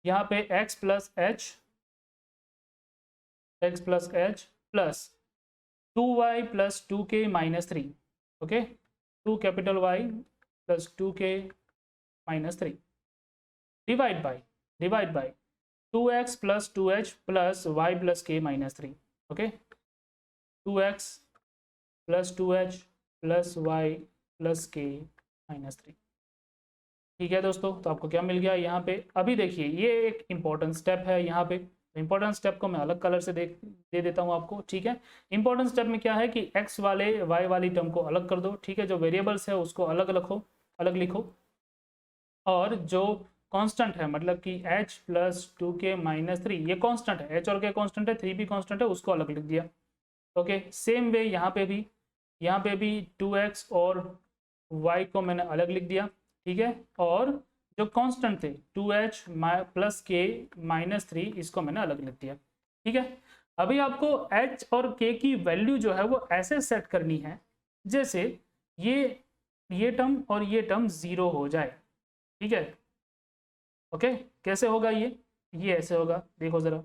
यहाँ पे x plus H plus 2y plus 2k minus 3। Okay, 2 capital Y plus 2k minus 3 divide by 2x plus 2h plus y plus k minus 3। Okay, 2x plus 2h plus y plus k minus 3। ठीक है दोस्तों, तो आपको क्या मिल गया यहाँ पे। अभी देखिए ये एक इम्पॉर्टेंट स्टेप है यहाँ पे, इंपॉर्टेंट स्टेप को मैं अलग कलर से दे देता हूँ आपको। ठीक है, इंपॉर्टेंट स्टेप में क्या है कि x वाले y वाली टर्म को अलग कर दो। ठीक है, जो वेरिएबल्स है उसको अलग लिखो, और जो कांस्टेंट है मतलब कि h प्लस 2k माइनस 3, ये कांस्टेंट है, h और k कांस्टेंट है, 3 भी कांस्टेंट है, उसको अलग लिख दिया। ओके, सेम वे यहाँ पे भी 2x और y को मैंने अलग लिख दिया। ठीक है, और जो कांस्टेंट थे 2h प्लस k माइनस 3, इसको मैंने अलग लिख दिया। ठीक है, अभी आपको h और k की वैल्यू जो है वो ऐसे सेट करनी है जैसे ये टर्म और ये टर्म 0 हो जाए। ठीक है, ओके, कैसे होगा ये ऐसे होगा, देखो जरा,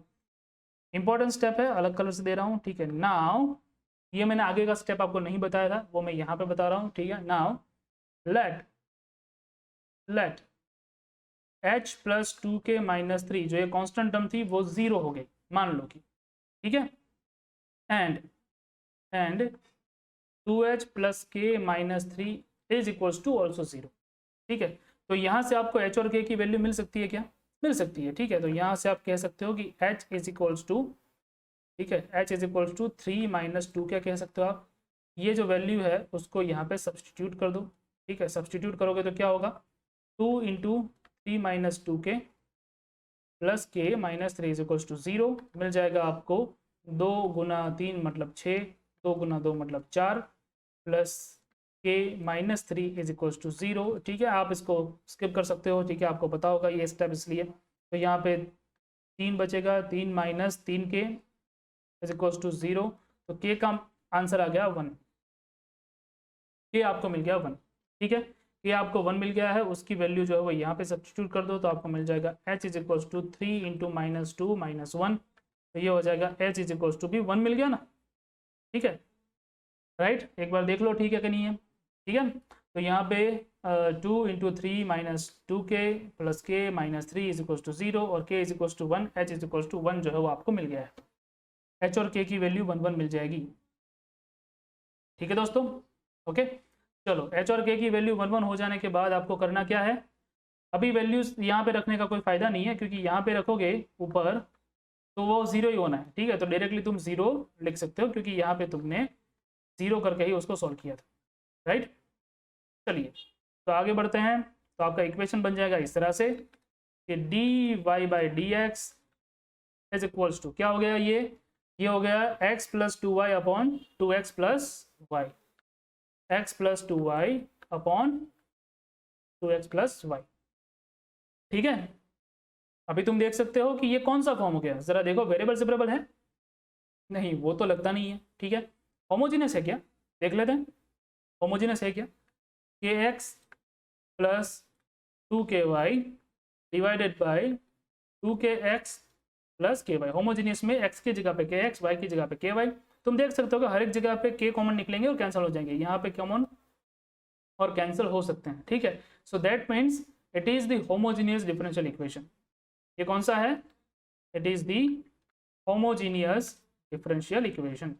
इंपॉर्टेंट स्टेप है, अलग कलर से दे रहा हूँ। ठीक है, नाउ ये मैंने आगे का स्टेप आपको नहीं बताया था, वो मैं यहाँ पे बता रहा हूँ। ठीक है, now let h plus 2k minus 3, जो ये कांस्टेंट टर्म थी वो 0 हो गई मान लो कि। ठीक है, and 2h plus k minus 3 is equals to also 0। ठीक है, तो यहाँ से आपको h और k की वैल्यू मिल सकती है क्या, मिल सकती है। ठीक है, तो यहाँ से आप कह सकते हो कि h इज इक्वल्स टू, ठीक है, h is equals to 3 minus 2 क्या कह सकते हो आप, ये जो वैल्यू है उसको यहाँ पे सब्सटीट्यूट कर दो। ठीक है, सब्सटीट्यूट करोगे तो क्या होगा, 2 into 3 minus 2k plus k minus 3 is equals to 0 मिल जाएगा आपको। 2 गुना 3 मतलब 6, 2 गुना 2 मतलब 4, plus k minus 3 is equals to 0। ठीक है, आप इसको स्किप कर सकते हो। ठीक है, आपको पता होगा ये स्टेप इसलिए। तो यहाँ पे 3 बचेगा, 3 minus 3k is equals to 0, तो k का आंसर आ गया 1, k आपको मिल गया 1। ठीक है, ये आपको 1 मिल गया है, उसकी वैल्यू जो है वो यहाँ पे सब्स्टिट्यूट कर दो तो आपको मिल जाएगा h is equals to 3 into minus 2 minus 1, तो ये हो जाएगा h इज इक्वल्स टू भी 1 मिल गया ना। ठीक है, राइट, एक बार देख लो ठीक है कि नहीं है। ठीक है, तो यहाँ पे 2 into 3 minus 2k plus k minus 3 is equals to 0 और k is equals to 1, h is equals to 1 जो है वो आपको मिल गया है। h और k की वैल्यू 1 1 मिल जाएगी। ठीक है दोस्तों, ओके, चलो h और k की वैल्यू 1 1 हो जाने के बाद आपको करना क्या है, अभी वैल्यूज यहाँ पे रखने का कोई फायदा नहीं है क्योंकि यहाँ पे रखोगे ऊपर तो वो 0 ही होना है। ठीक है, तो डायरेक्टली तुम 0 लिख सकते हो क्योंकि यहाँ पे तुमने 0 करके ही उसको सॉल्व किया था। राइट, चलिए तो आगे बढ़ते हैं। तो आपका इक्वेशन बन जाएगा इस तरह से कि dy by d x is equals to क्या हो गया, ये हो गया x plus 2y upon 2x plus y, x plus 2y upon 2x plus y. ठीक है, अभी तुम देख सकते हो कि ये कौन सा फॉर्म हो गया, जरा देखो वेरिएबल सेपरेबल है, नहीं वो तो लगता नहीं है। ठीक है, होमोजीनियस है क्या, देख लेते हैं, होमोजीनियस है क्या, kx plus 2ky divided by 2kx plus के वाई। होमोजीनियस में x की जगह पे के एक्स, वाई की जगह पे के वाई। तुम देख सकते हो कि हर एक जगह पे के कॉमन निकलेंगे और कैंसिल हो जाएंगे, यहाँ पे कॉमन और कैंसिल हो सकते हैं, ठीक है। So that means it is the homogeneous differential equation. ये कौन सा है? It is the homogeneous differential equation.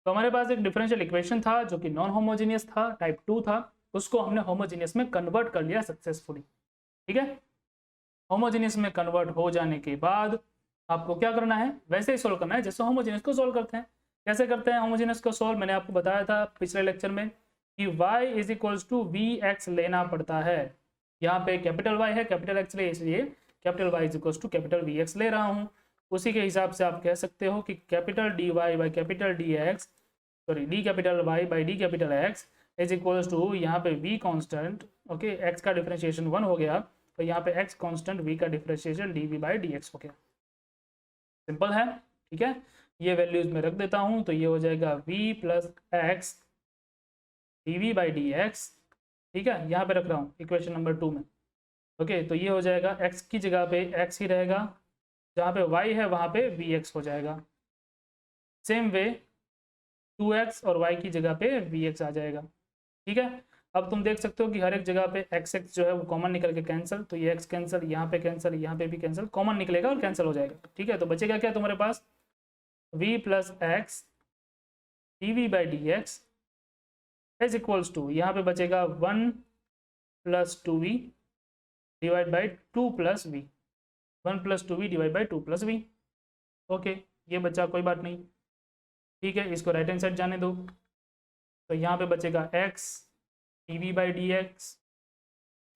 तो हमारे पास एक डिफरेंशियल इक्वेशन था जो कि नॉन होमोजीनियस था, टाइप 2 था, उसको हमने होमोजीनियस में कन्वर्ट कर लिया सक्सेसफुली, ठीक है। होमोजीनियस में कन्वर्ट हो जाने के बाद आपको क्या करना है? वैसे ही सोल्व करना है जैसे होमोजीनियस को सोल्व करते हैं। कैसे करते हैं होमोजीनियस को सोल्व? मैंने आपको बताया था पिछले लेक्चर में कि y is equals to v x लेना पड़ता है। यहाँ पे कैपिटल Y है, कैपिटल X ले, इसलिए capital Y is equals to capital V X ले रहा हूँ। उसी के हिसाब से आप कह सकते हो कि capital D Y by capital D X, sorry d capital Y by d capital X is equals to यहाँ पे v कांस्टेंट, ओके, x का डिफरेंशिएशन 1 हो गया, तो यहाँ पे x कांस्टेंट, v का डिफरेंशिएशन dv बाई dx हो गया। सिंपल है, ठीक है। ये वैल्यूज में रख देता हूँ, तो ये हो जाएगा v plus x dv by dx, ठीक है। यहाँ पे रख रहा हूँ इक्वेशन नंबर 2 में, ओके। तो ये हो जाएगा x की जगह पे x ही रहेगा, जहाँ पे y है वहाँ पे vx हो जाएगा। सेम वे 2x और y की जगह पे vx आ जाएगा, ठीक है। अब तुम देख सकते हो कि हर एक जगह पे x जो है वो कॉमन निकल के कैंसिल, तो ये x कैंसिल, यहाँ पे कैंसिल, यहाँ पे भी कैंसिल, कॉमन निकलेगा और कैंसिल हो जाएगा, ठीक है। तो बचेगा क्या तुम्हारे पास? v plus x d by d x is equals to, यहाँ पे बचेगा 1 plus 2v divide by 2 plus v, 1 plus 2v divide by 2 plus v, okay. ये बचा, कोई बात नहीं, ठीक है। इसको राइट हैंड साइड जाने दो, तो यहाँ पे बचेगा x dv by d x,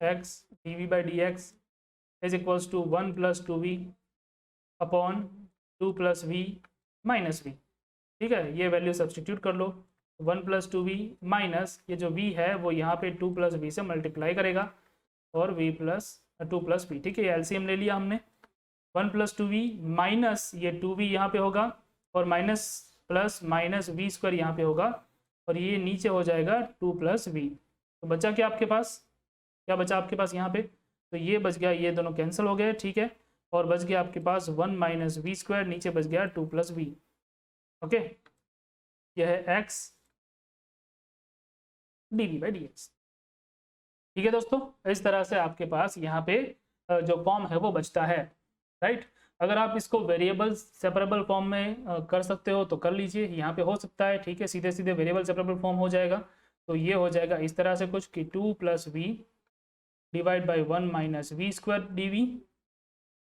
x dv by d x is equals to 1 plus 2v upon 2 plus v minus v, ठीक है। ये वैल्यू सब्सटीट्यूट कर लो, 1 प्लस 2v माइनस ये जो v है वो यहाँ पे 2 प्लस वी से मल्टीप्लाई करेगा और v प्लस 2 प्लस वी, ठीक है। एलसीएम ले लिया हमने, 1 प्लस 2v माइनस ये 2v यहाँ पे होगा और minus plus minus v square यहाँ पे होगा और ये नीचे हो जाएगा 2 प्लस वी। तो बचा क्या आपके पास? क्या बचा आपके पास यहाँ पे? तो ये बच गया, ये दोनों कैंसिल हो गए, ठीक है। और बच गया आपके पास 1 माइनस वी स्क्वायर, नीचे बच गया 2 प्लस वी, ओके। यह है x dv बाई dx, ठीक है दोस्तों। इस तरह से आपके पास यहाँ पे जो फॉर्म है वो बचता है, राइट। अगर आप इसको वेरिएबल सेपरेबल फॉर्म में कर सकते हो तो कर लीजिए, यहाँ पे हो सकता है, ठीक है। सीधे सीधे वेरिएबल सेपरेबल फॉर्म हो जाएगा, तो ये हो जाएगा इस तरह से कुछ कि 2 plus v divide by 1 minus v square d v,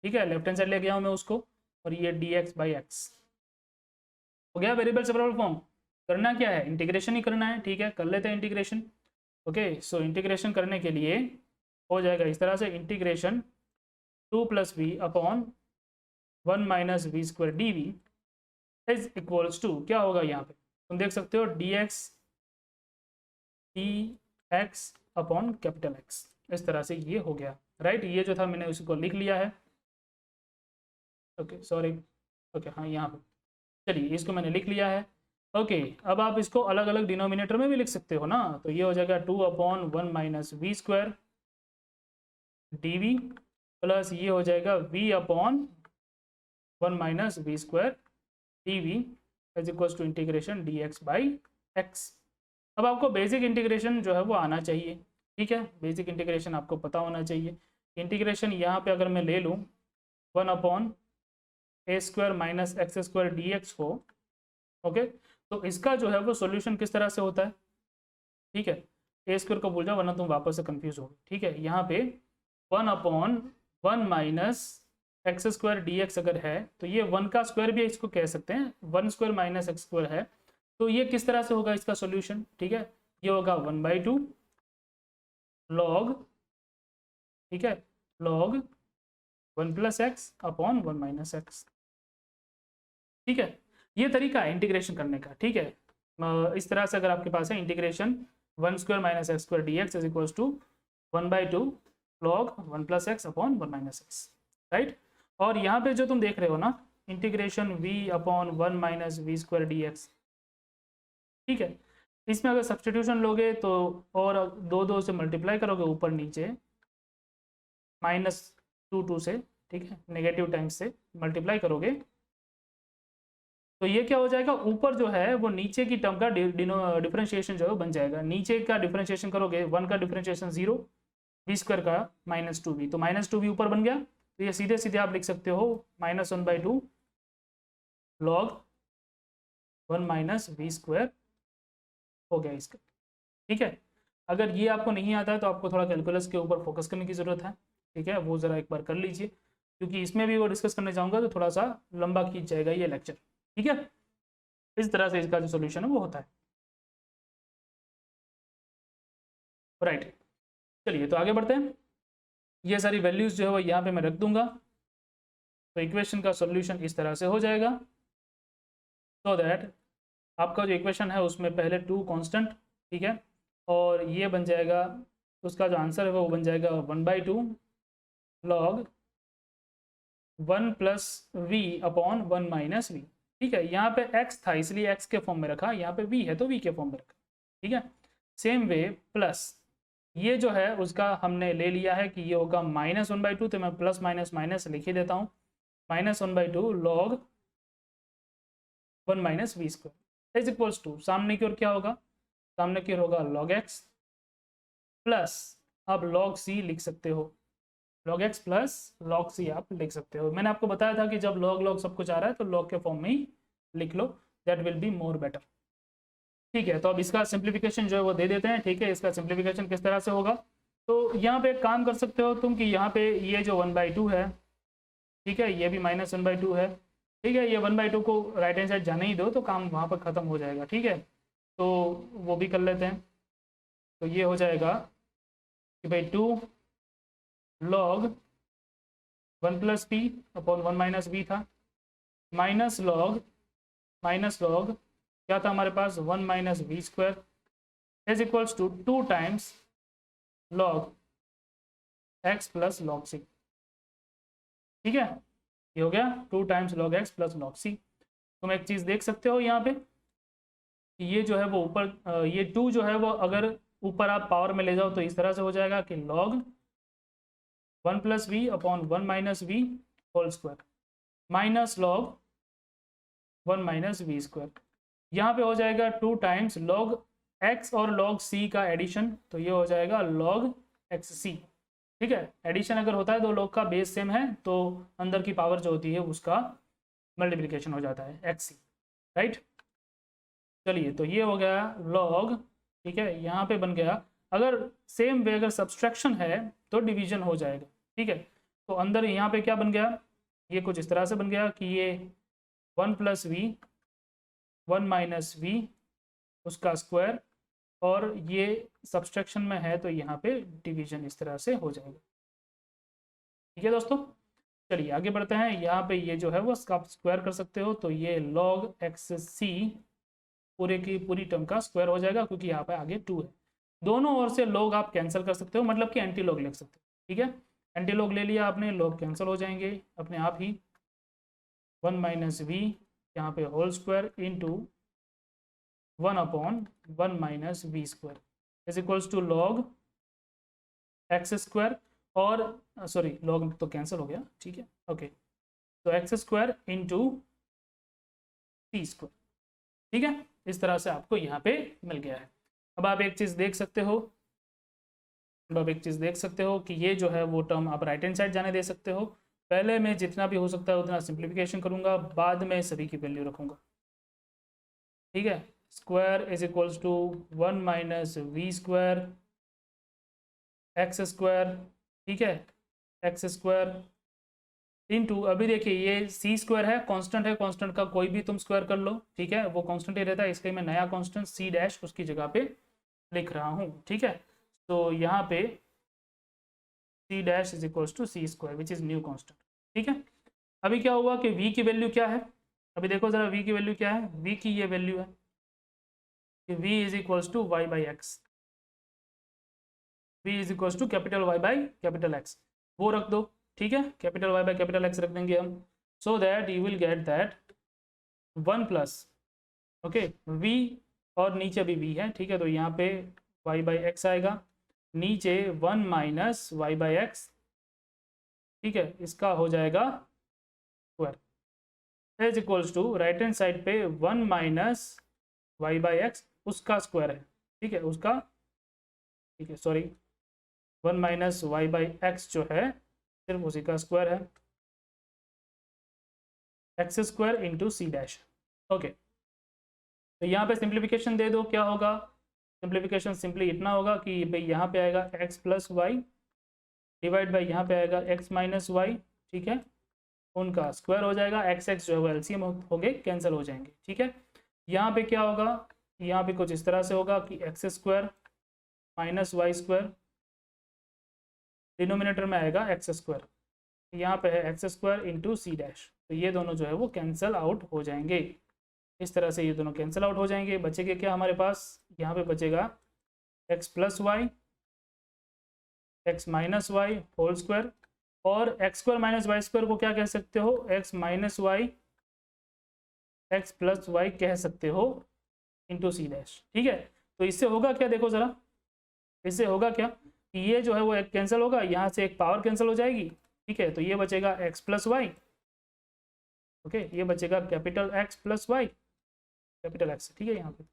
ठीक है। लेफ्ट हैंड साइड ले गया हूँ मैं उसको, और ये डी एक्स बाई एक्स हो गया वेरिएबल सेपरेबल फॉर्म। करना क्या है? इंटीग्रेशन ही करना है, ठीक है। कर लेते हैं इंटीग्रेशन, ओके। सो इंटीग्रेशन करने के लिए हो जाएगा इस तरह से, integration 2 plus v upon 1 minus v square d v is equals to, क्या होगा यहाँ पे तुम देख सकते हो, d x upon capital X, इस तरह से ये हो गया, राइट। ये जो था मैंने उसको लिख लिया है, ओके, सॉरी, ओके, हाँ यहाँ पे, चलिए इसको मैंने लिख लिया है, ओके। अब आप इसको अलग अलग डिनोमिनेटर में भी लिख सकते हो ना, तो ये हो जाएगा 2 upon 1 minus v square d v plus ये हो जाएगा v upon 1 minus v square d v is equals to integration d x by x. अब आपको बेसिक इंटीग्रेशन जो है वो आना चाहिए, ठीक है। बेसिक इंटीग्रेशन आपको पता होना चाहिए। इंटीग्रेशन यहाँ पे अगर मैं ले लूँ 1 upon a square minus x square d x को, ओके, तो इसका जो है वो सॉल्यूशन किस तरह से होता है, ठीक है। ए स्क्वायर को भूल जाओ वरना तुम वापस से कंफ्यूज हो, ठीक है। यहाँ पे 1 upon 1 minus x square d x अगर है तो ये 1 का स्क्वायर भी इसको कह सकते हैं, 1 स्क्वायर माइनस एक्स स्क्वायर है, तो ये किस तरह से होगा इसका सॉल्यूशन, ठीक है। ये होगा 1/2 लॉग, ठीक है, log 1 plus x upon 1 minus x, ठीक है। ये तरीका है इंटीग्रेशन करने का, ठीक है। इस तरह से अगर आपके पास है integration 1 square minus x square d x is equals to 1/2 log 1 plus x upon 1 minus x, right. और यहाँ पे जो तुम देख रहे हो ना, integration v upon 1 minus v square d x, ठीक है। इसमें अगर सब्सटीट्यूशन लोगे तो और 2 से मल्टीप्लाई करोगे ऊपर नीचे -2 से, ठीक है, नेगेटिव टाइम्स से मल्टीप्लाई करोगे तो ये क्या हो जाएगा, ऊपर जो है वो नीचे की टर्म का डिफरेंशिएशन जो है बन जाएगा। नीचे का डिफरेंशिएशन करोगे 1 का डिफरेंशिएशन 0, वी स्क्वायर का -2v, तो -2v ऊपर बन गया। तो ये सीधे सीधे आप लिख सकते हो -1/2 log 1 - वी स्क्वायर हो गया इसका। ठीक है, अगर ये आपको नहीं आता है तो आपको थोड़ा कैलकुलस के ऊपर फोकस करने की ज़रूरत है। ठीक है, वो ज़रा एक बार कर लीजिए, क्योंकि इसमें भी वो डिस्कस करने जाऊँगा तो थोड़ा सा लंबा खींच जाएगा ये लेक्चर। ठीक है, इस तरह से इसका जो सोल्यूशन है वो होता है। राइट, चलिए तो आगे बढ़ते हैं। ये सारी वैल्यूज़ जो है वो यहाँ पे मैं रख दूंगा, तो इक्वेशन का सोल्यूशन इस तरह से हो जाएगा। सो दैट आपका जो इक्वेशन है उसमें पहले 2 कांस्टेंट, ठीक है, और ये बन जाएगा, उसका जो आंसर है वो बन जाएगा 1/2 log 1 + v अपॉन 1 - वी। ठीक है, यहाँ पे x था इसलिए x के फॉर्म में रखा, यहाँ पे v है तो v के फॉर्म में रखा। ठीक है, सेम वे प्लस ये जो है उसका हमने ले लिया है कि ये होगा -1/2, तो मैं प्लस माइनस माइनस लिख ही देता हूँ, -1/2 log 1 - v square is equals to, सामने की ओर क्या होगा, सामने की ओर होगा log x प्लस, आप log c लिख सकते हो, log x plus log c आप लिख सकते हो। मैंने आपको बताया था कि जब log सब कुछ आ रहा है तो log के फॉर्म में ही लिख लो, that will be more better. ठीक है, तो अब इसका सिंप्लीफिकेशन जो है वो दे देते हैं। ठीक है, इसका सिंप्लीफिकेशन किस तरह से होगा, तो यहाँ पे एक काम कर सकते हो तुम कि यहाँ पे ये जो 1/2 है, ठीक है, ये भी -1/2 है। ठीक है, ये 1/2 को राइट हैंड साइड जाने ही दो तो काम वहाँ पर ख़त्म हो जाएगा। ठीक है, तो वो भी कर लेते हैं। तो ये हो जाएगा कि भाई 2 log 1 + p अपॉन 1 - v था, माइनस लॉग क्या था हमारे पास 1 - v square is equals to 2 times log x plus log c। ठीक है, ये हो गया 2 times log x plus log c। तुम एक चीज़ देख सकते हो यहाँ पे कि ये जो है वो ऊपर ये 2 जो है वो अगर ऊपर आप पावर में ले जाओ तो इस तरह से हो जाएगा कि log 1 + v upon 1 - v whole square minus log 1 - v square. यहाँ पे हो जाएगा 2 टाइम्स log x और log c का एडिशन, तो ये हो जाएगा log xc। ठीक है, एडिशन अगर होता है दो log का बेस सेम है तो अंदर की पावर जो होती है उसका मल्टीप्लिकेशन हो जाता है xc। राइट, चलिए तो ये हो गया log। ठीक है, यहाँ पे बन गया, अगर सेम वे अगर सब्सट्रैक्शन है तो डिवीजन हो जाएगा। ठीक है, तो अंदर यहाँ पे क्या बन गया, ये कुछ इस तरह से बन गया कि ये 1 + v 1 - वी उसका स्क्वायर, और ये सब्सट्रैक्शन में है तो यहाँ पे डिवीजन इस तरह से हो जाएगा। ठीक है दोस्तों, चलिए आगे बढ़ते हैं। यहाँ पे ये जो है वो आप स्क्वायर कर सकते हो, तो ये log xc पूरे की पूरी टर्म का स्क्वायर हो जाएगा, क्योंकि यहाँ पे आगे 2 है। दोनों ओर से log आप कैंसिल कर सकते हो, मतलब कि एंटी लॉग लिख सकते हो। ठीक है, एंटी लॉग ले लिया आपने, log कैंसिल हो जाएंगे अपने आप ही। 1 - वी यहाँ पे whole square into 1 upon 1 - v square is equals to log x square, और सॉरी log तो कैंसिल हो गया। ठीक है, ओके, तो x square into t square. ठीक है, इस तरह से आपको यहाँ पे मिल गया है। अब आप एक चीज़ देख सकते हो, कि ये जो है वो टर्म आप राइट हैंड साइड जाने दे सकते हो। पहले मैं जितना भी हो सकता है उतना सिंप्लीफिकेशन करूँगा, बाद में सभी की वैल्यू रखूँगा। ठीक है, square is equals to 1 - v square x square. ठीक है, एक्स स्क्वायर इंटू, अभी देखिए ये सी स्क्वायर है, कांस्टेंट है, कांस्टेंट का कोई भी तुम स्क्वायर कर लो। ठीक है, वो कांस्टेंट ही रहता है, इसलिए मैं नया कांस्टेंट सी डैश उसकी जगह पे लिख रहा हूँ। ठीक है, तो यहाँ पे c dash is equals to c square which is new constant. ठीक है, अभी क्या हुआ कि v की वैल्यू क्या है, अभी देखो ज़रा v की वैल्यू क्या है। v की ये वैल्यू है कि v is equals to y/x, v is equals to capital Y/X, वो रख दो। ठीक है, कैपिटल Y/X रख देंगे हम, so that you will get that 1 plus, okay, v और नीचे भी v है। ठीक है, तो यहाँ पे y/x आएगा, नीचे 1 - y/x ठीक है, इसका हो जाएगा square is equals to right hand side पे 1 माइनस वाई बाई एक्स उसका स्क्वायर है, ठीक है, उसका, ठीक है sorry 1 minus y by x जो है सिर्फ उसी का स्क्वायर है, x square into c dash. Okay, तो यहाँ पे सिंप्लीफिकेशन दे दो, क्या होगा, सिंप्लीफिकेशन सिंपली इतना होगा कि भाई यहाँ पे आएगा x plus y divide by यहाँ पे आएगा एक्स माइनस वाई, ठीक है, उनका स्क्वायर हो जाएगा, एक्स एक्स जो है वो एलसीएम हो गए, कैंसिल हो जाएंगे, ठीक है। यहाँ पे क्या होगा, यहाँ पे कुछ इस तरह से होगा कि x square minus y square, denominator में आएगा एक्स स्क्वायर, यहाँ पे है x square into c dash, तो ये दोनों जो है वो कैंसिल आउट हो जाएंगे। इस तरह से ये दोनों कैंसिल आउट हो जाएंगे, बचेगा क्या हमारे पास, यहाँ पे बचेगा x plus y x minus y whole square, और x square minus y square को क्या कह सकते हो, x minus y x plus y कह सकते हो इंटू सी डैश, ठीक है। तो इससे होगा क्या, देखो ज़रा, इससे होगा क्या कि ये जो है वो एक कैंसिल होगा, यहाँ से एक पावर कैंसिल हो जाएगी, ठीक है, तो ये बचेगा एक्स प्लस वाई, ओके, ये बचेगा capital X plus y, capital X, ठीक है यहाँ पे,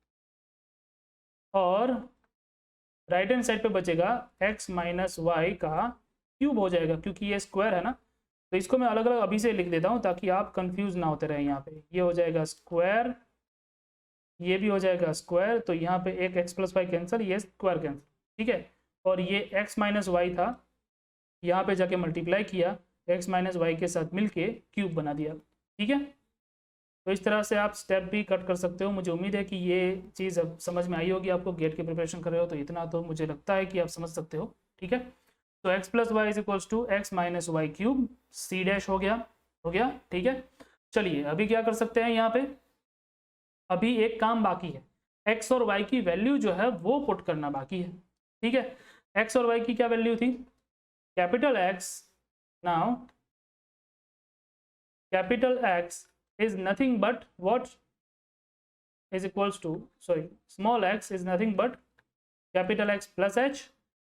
और राइट हैंड साइड पे बचेगा एक्स माइनस वाई का क्यूब हो जाएगा, क्योंकि ये स्क्वायर है ना, तो इसको मैं अलग अलग अभी से लिख देता हूँ ताकि आप कंफ्यूज ना होते रहे। यहाँ पे ये हो जाएगा स्क्वायर, ये भी हो जाएगा स्क्वायर, तो यहाँ पे एक एक्स प्लस वाई कैंसिल, ये स्क्वायर कैंसिल, ठीक है, और ये एक्स माइनस वाई था, यहाँ पे जाके मल्टीप्लाई किया, एक्स माइनस वाई के साथ मिलके क्यूब बना दिया, ठीक है। तो इस तरह से आप स्टेप भी कट कर सकते हो। मुझे उम्मीद है कि ये चीज़ अब समझ में आई होगी आपको, गेट की प्रिपरेशन कर रहे हो तो इतना तो मुझे लगता है कि आप समझ सकते हो, ठीक है। तो x plus y is equals to x minus y cube, c dash हो गया, ठीक है। चलिए अभी क्या कर सकते हैं, यहाँ पे अभी एक काम बाकी है, एक्स और वाई की वैल्यू जो है वो पुट करना बाकी है, ठीक है। एक्स और वाई की क्या वैल्यू थी, capital x, now capital x is nothing but what is equals to, sorry, small x is nothing but capital X plus h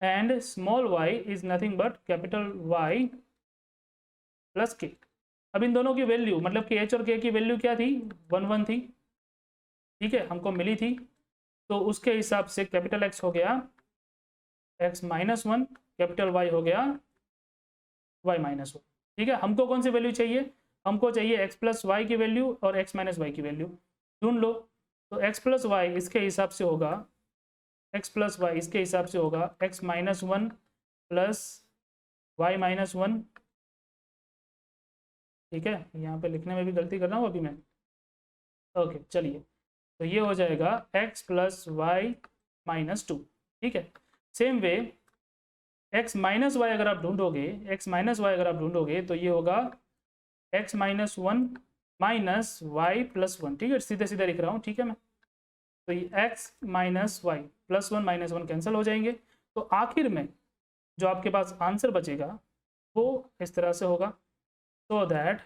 and small y is nothing but capital Y plus k। अब इन दोनों की वैल्यू मतलब कि h और k की वैल्यू क्या थी, 1 1 थी, ठीक है, हमको मिली थी, तो उसके हिसाब से कैपिटल X हो गया x माइनस 1, कैपिटल Y हो गया y माइनस 1, ठीक है। हमको कौन सी वैल्यू चाहिए, हमको चाहिए एक्स प्लस वाई की वैल्यू और एक्स माइनस वाई की वैल्यू, ढूंढ लो। तो एक्स प्लस वाई इसके हिसाब से होगा, एक्स प्लस वाई इसके हिसाब से होगा x minus 1 plus y minus 1, ठीक है, यहाँ पे लिखने में भी गलती कर रहा हूँ अभी मैं, ओके चलिए, तो ये हो जाएगा एक्स प्लस वाई माइनस 2, ठीक है। Same way x minus y अगर आप ढूंढोगे, एक्स माइनस वाई अगर आप ढूंढोगे तो ये होगा x minus 1 minus y plus 1, ठीक है, सीधे सीधे लिख रहा हूँ, ठीक है मैं, तो ये x minus y plus 1 minus 1 cancel हो जाएंगे, तो आखिर में जो आपके पास आंसर बचेगा वो इस तरह से होगा, सो दैट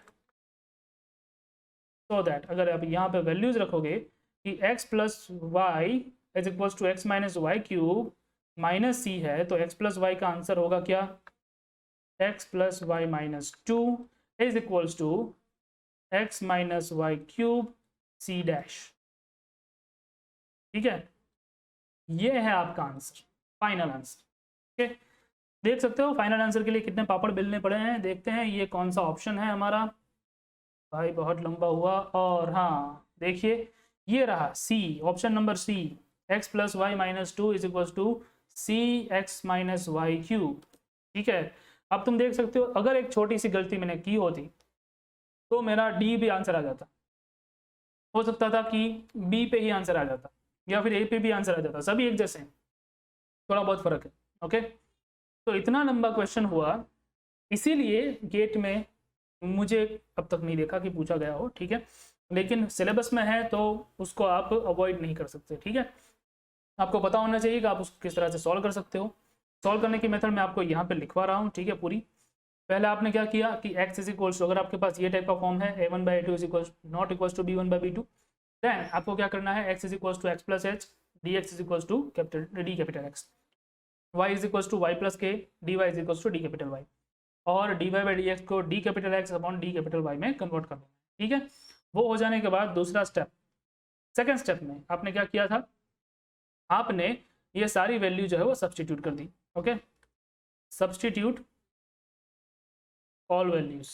अगर आप यहाँ पे वैल्यूज रखोगे कि x plus y is equals to x minus y cube minus c है, तो एक्स प्लस वाई का आंसर होगा क्या, x plus y minus 2 is equals to x minus y cube c dash, ठीक है। ये है आपका आंसर, फाइनल आंसर, ठीक है। देख सकते हो फाइनल आंसर के लिए कितने पापड़ बेलने पड़े हैं, देखते हैं ये कौन सा ऑप्शन है हमारा, भाई बहुत लंबा हुआ, और हाँ देखिए ये रहा C, option number C, x plus y minus 2 is equals to C x minus y cube, ठीक है। अब तुम देख सकते हो अगर एक छोटी सी गलती मैंने की होती तो मेरा डी भी आंसर आ जाता, हो सकता था कि बी पे ही आंसर आ जाता या फिर ए पे भी आंसर आ जाता, सभी एक जैसे हैं, थोड़ा बहुत फर्क है, ओके। तो इतना लंबा क्वेश्चन हुआ, इसीलिए गेट में मुझे अब तक नहीं देखा कि पूछा गया हो, ठीक है, लेकिन सिलेबस में है तो उसको आप अवॉइड नहीं कर सकते, ठीक है। आपको पता होना चाहिए कि आप उसको किस तरह से सॉल्व कर सकते हो। सॉल्व करने की मेथड मैं आपको यहाँ पे लिखवा रहा हूँ, ठीक है, पूरी। पहले आपने क्या किया कि x इज इक्वल्स टू, अगर आपके पास ये टाइप का फॉर्म है a1/a2 is equals not equals to b1/b2, then आपको क्या करना है, x is equals to x plus h, dx is equals to capital D capital x, y is equals to y plus k, dy is equals to D capital y। और dy बाई डी एक्स को d capital X upon d capital Y में कन्वर्ट कर देना, ठीक है। वो हो जाने के बाद दूसरा स्टेप, सेकेंड स्टेप में आपने क्या किया था, आपने ये सारी वैल्यू जो है वो सब्सटीट्यूट कर दी। Okay, substitute all values,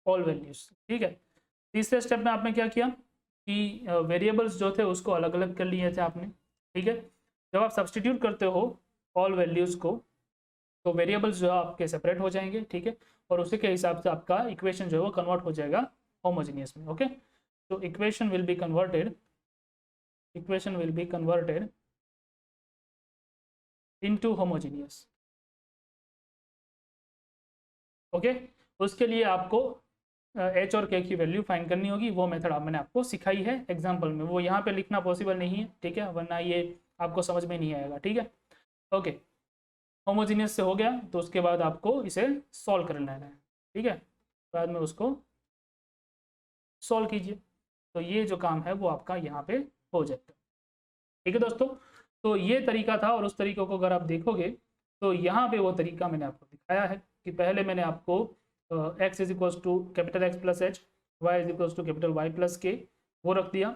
all values, ठीक है। तीसरे स्टेप में आपने क्या किया कि वेरिएबल्स जो थे उसको अलग अलग कर लिए थे आपने, ठीक है। जब आप सब्सटीट्यूट करते हो ऑल वैल्यूज़ को तो वेरिएबल्स जो है आपके सेपरेट हो जाएंगे, ठीक है, और उसी के हिसाब से आपका इक्वेशन जो है वो कन्वर्ट हो जाएगा होमोजीनियस में। ओके, तो equation will be converted, equation will be converted into homogeneous. Okay, उसके लिए आपको एच और के की वैल्यू फाइंड करनी होगी। वो मेथड मैंने आपको सिखाई है एग्जाम्पल में, वो यहाँ पे लिखना पॉसिबल नहीं है, ठीक है, वरना ये आपको समझ में नहीं आएगा, ठीक है। ओके, होमोजीनियस से हो गया तो उसके बाद आपको इसे सॉल्व कर लेना है, ठीक है, बाद में उसको सॉल्व कीजिए, तो ये जो काम है वो आपका यहाँ पे हो जाएगा, ठीक है दोस्तों। तो ये तरीका था, और उस तरीके को अगर आप देखोगे तो यहाँ पे वो तरीका मैंने आपको दिखाया है कि पहले मैंने आपको x is equals to capital X plus h, y is equals to capital Y plus k, वो रख दिया।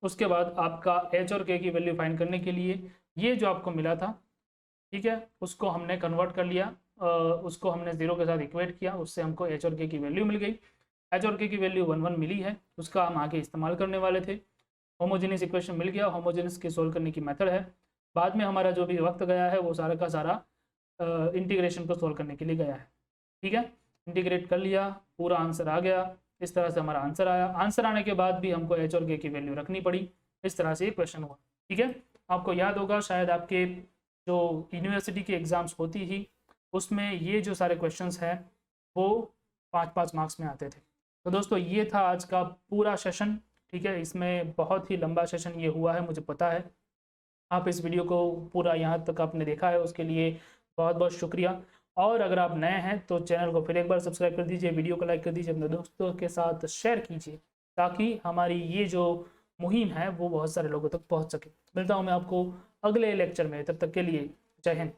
उसके बाद आपका h और k की वैल्यू फाइंड करने के लिए ये जो आपको मिला था, ठीक है, उसको हमने कन्वर्ट कर लिया, उसको हमने 0 के साथ इक्वेट किया, उससे हमको h और k की वैल्यू मिल गई। h और k की वैल्यू 1 1 मिली है, उसका हम आगे इस्तेमाल करने वाले थे। होमोजेनियस इक्वेशन मिल गया, होमोजेनियस के सोल्व करने की मेथड है। बाद में हमारा जो भी वक्त गया है वो सारा का सारा इंटीग्रेशन को सोल्व करने के लिए गया है, ठीक है। इंटीग्रेट कर लिया, पूरा आंसर आ गया, इस तरह से हमारा आंसर आया। आंसर आने के बाद भी हमको h और k की वैल्यू रखनी पड़ी, इस तरह से ये क्वेश्चन हुआ, ठीक है। आपको याद होगा शायद आपके जो यूनिवर्सिटी के एग्ज़ाम्स होती ही उसमें ये जो सारे क्वेश्चंस हैं वो 5-5 मार्क्स में आते थे। तो दोस्तों ये था आज का पूरा सेशन, ठीक है। इसमें बहुत ही लंबा सेशन ये हुआ है, मुझे पता है। आप इस वीडियो को पूरा यहाँ तक आपने देखा है, उसके लिए बहुत बहुत शुक्रिया। और अगर आप नए हैं तो चैनल को फिर एक बार सब्सक्राइब कर दीजिए, वीडियो को लाइक कर दीजिए, अपने दोस्तों के साथ शेयर कीजिए, ताकि हमारी ये जो मुहिम है वो बहुत सारे लोगों तक पहुँच सके। मिलता हूँ मैं आपको अगले लेक्चर में, तब तक के लिए जय हिंद।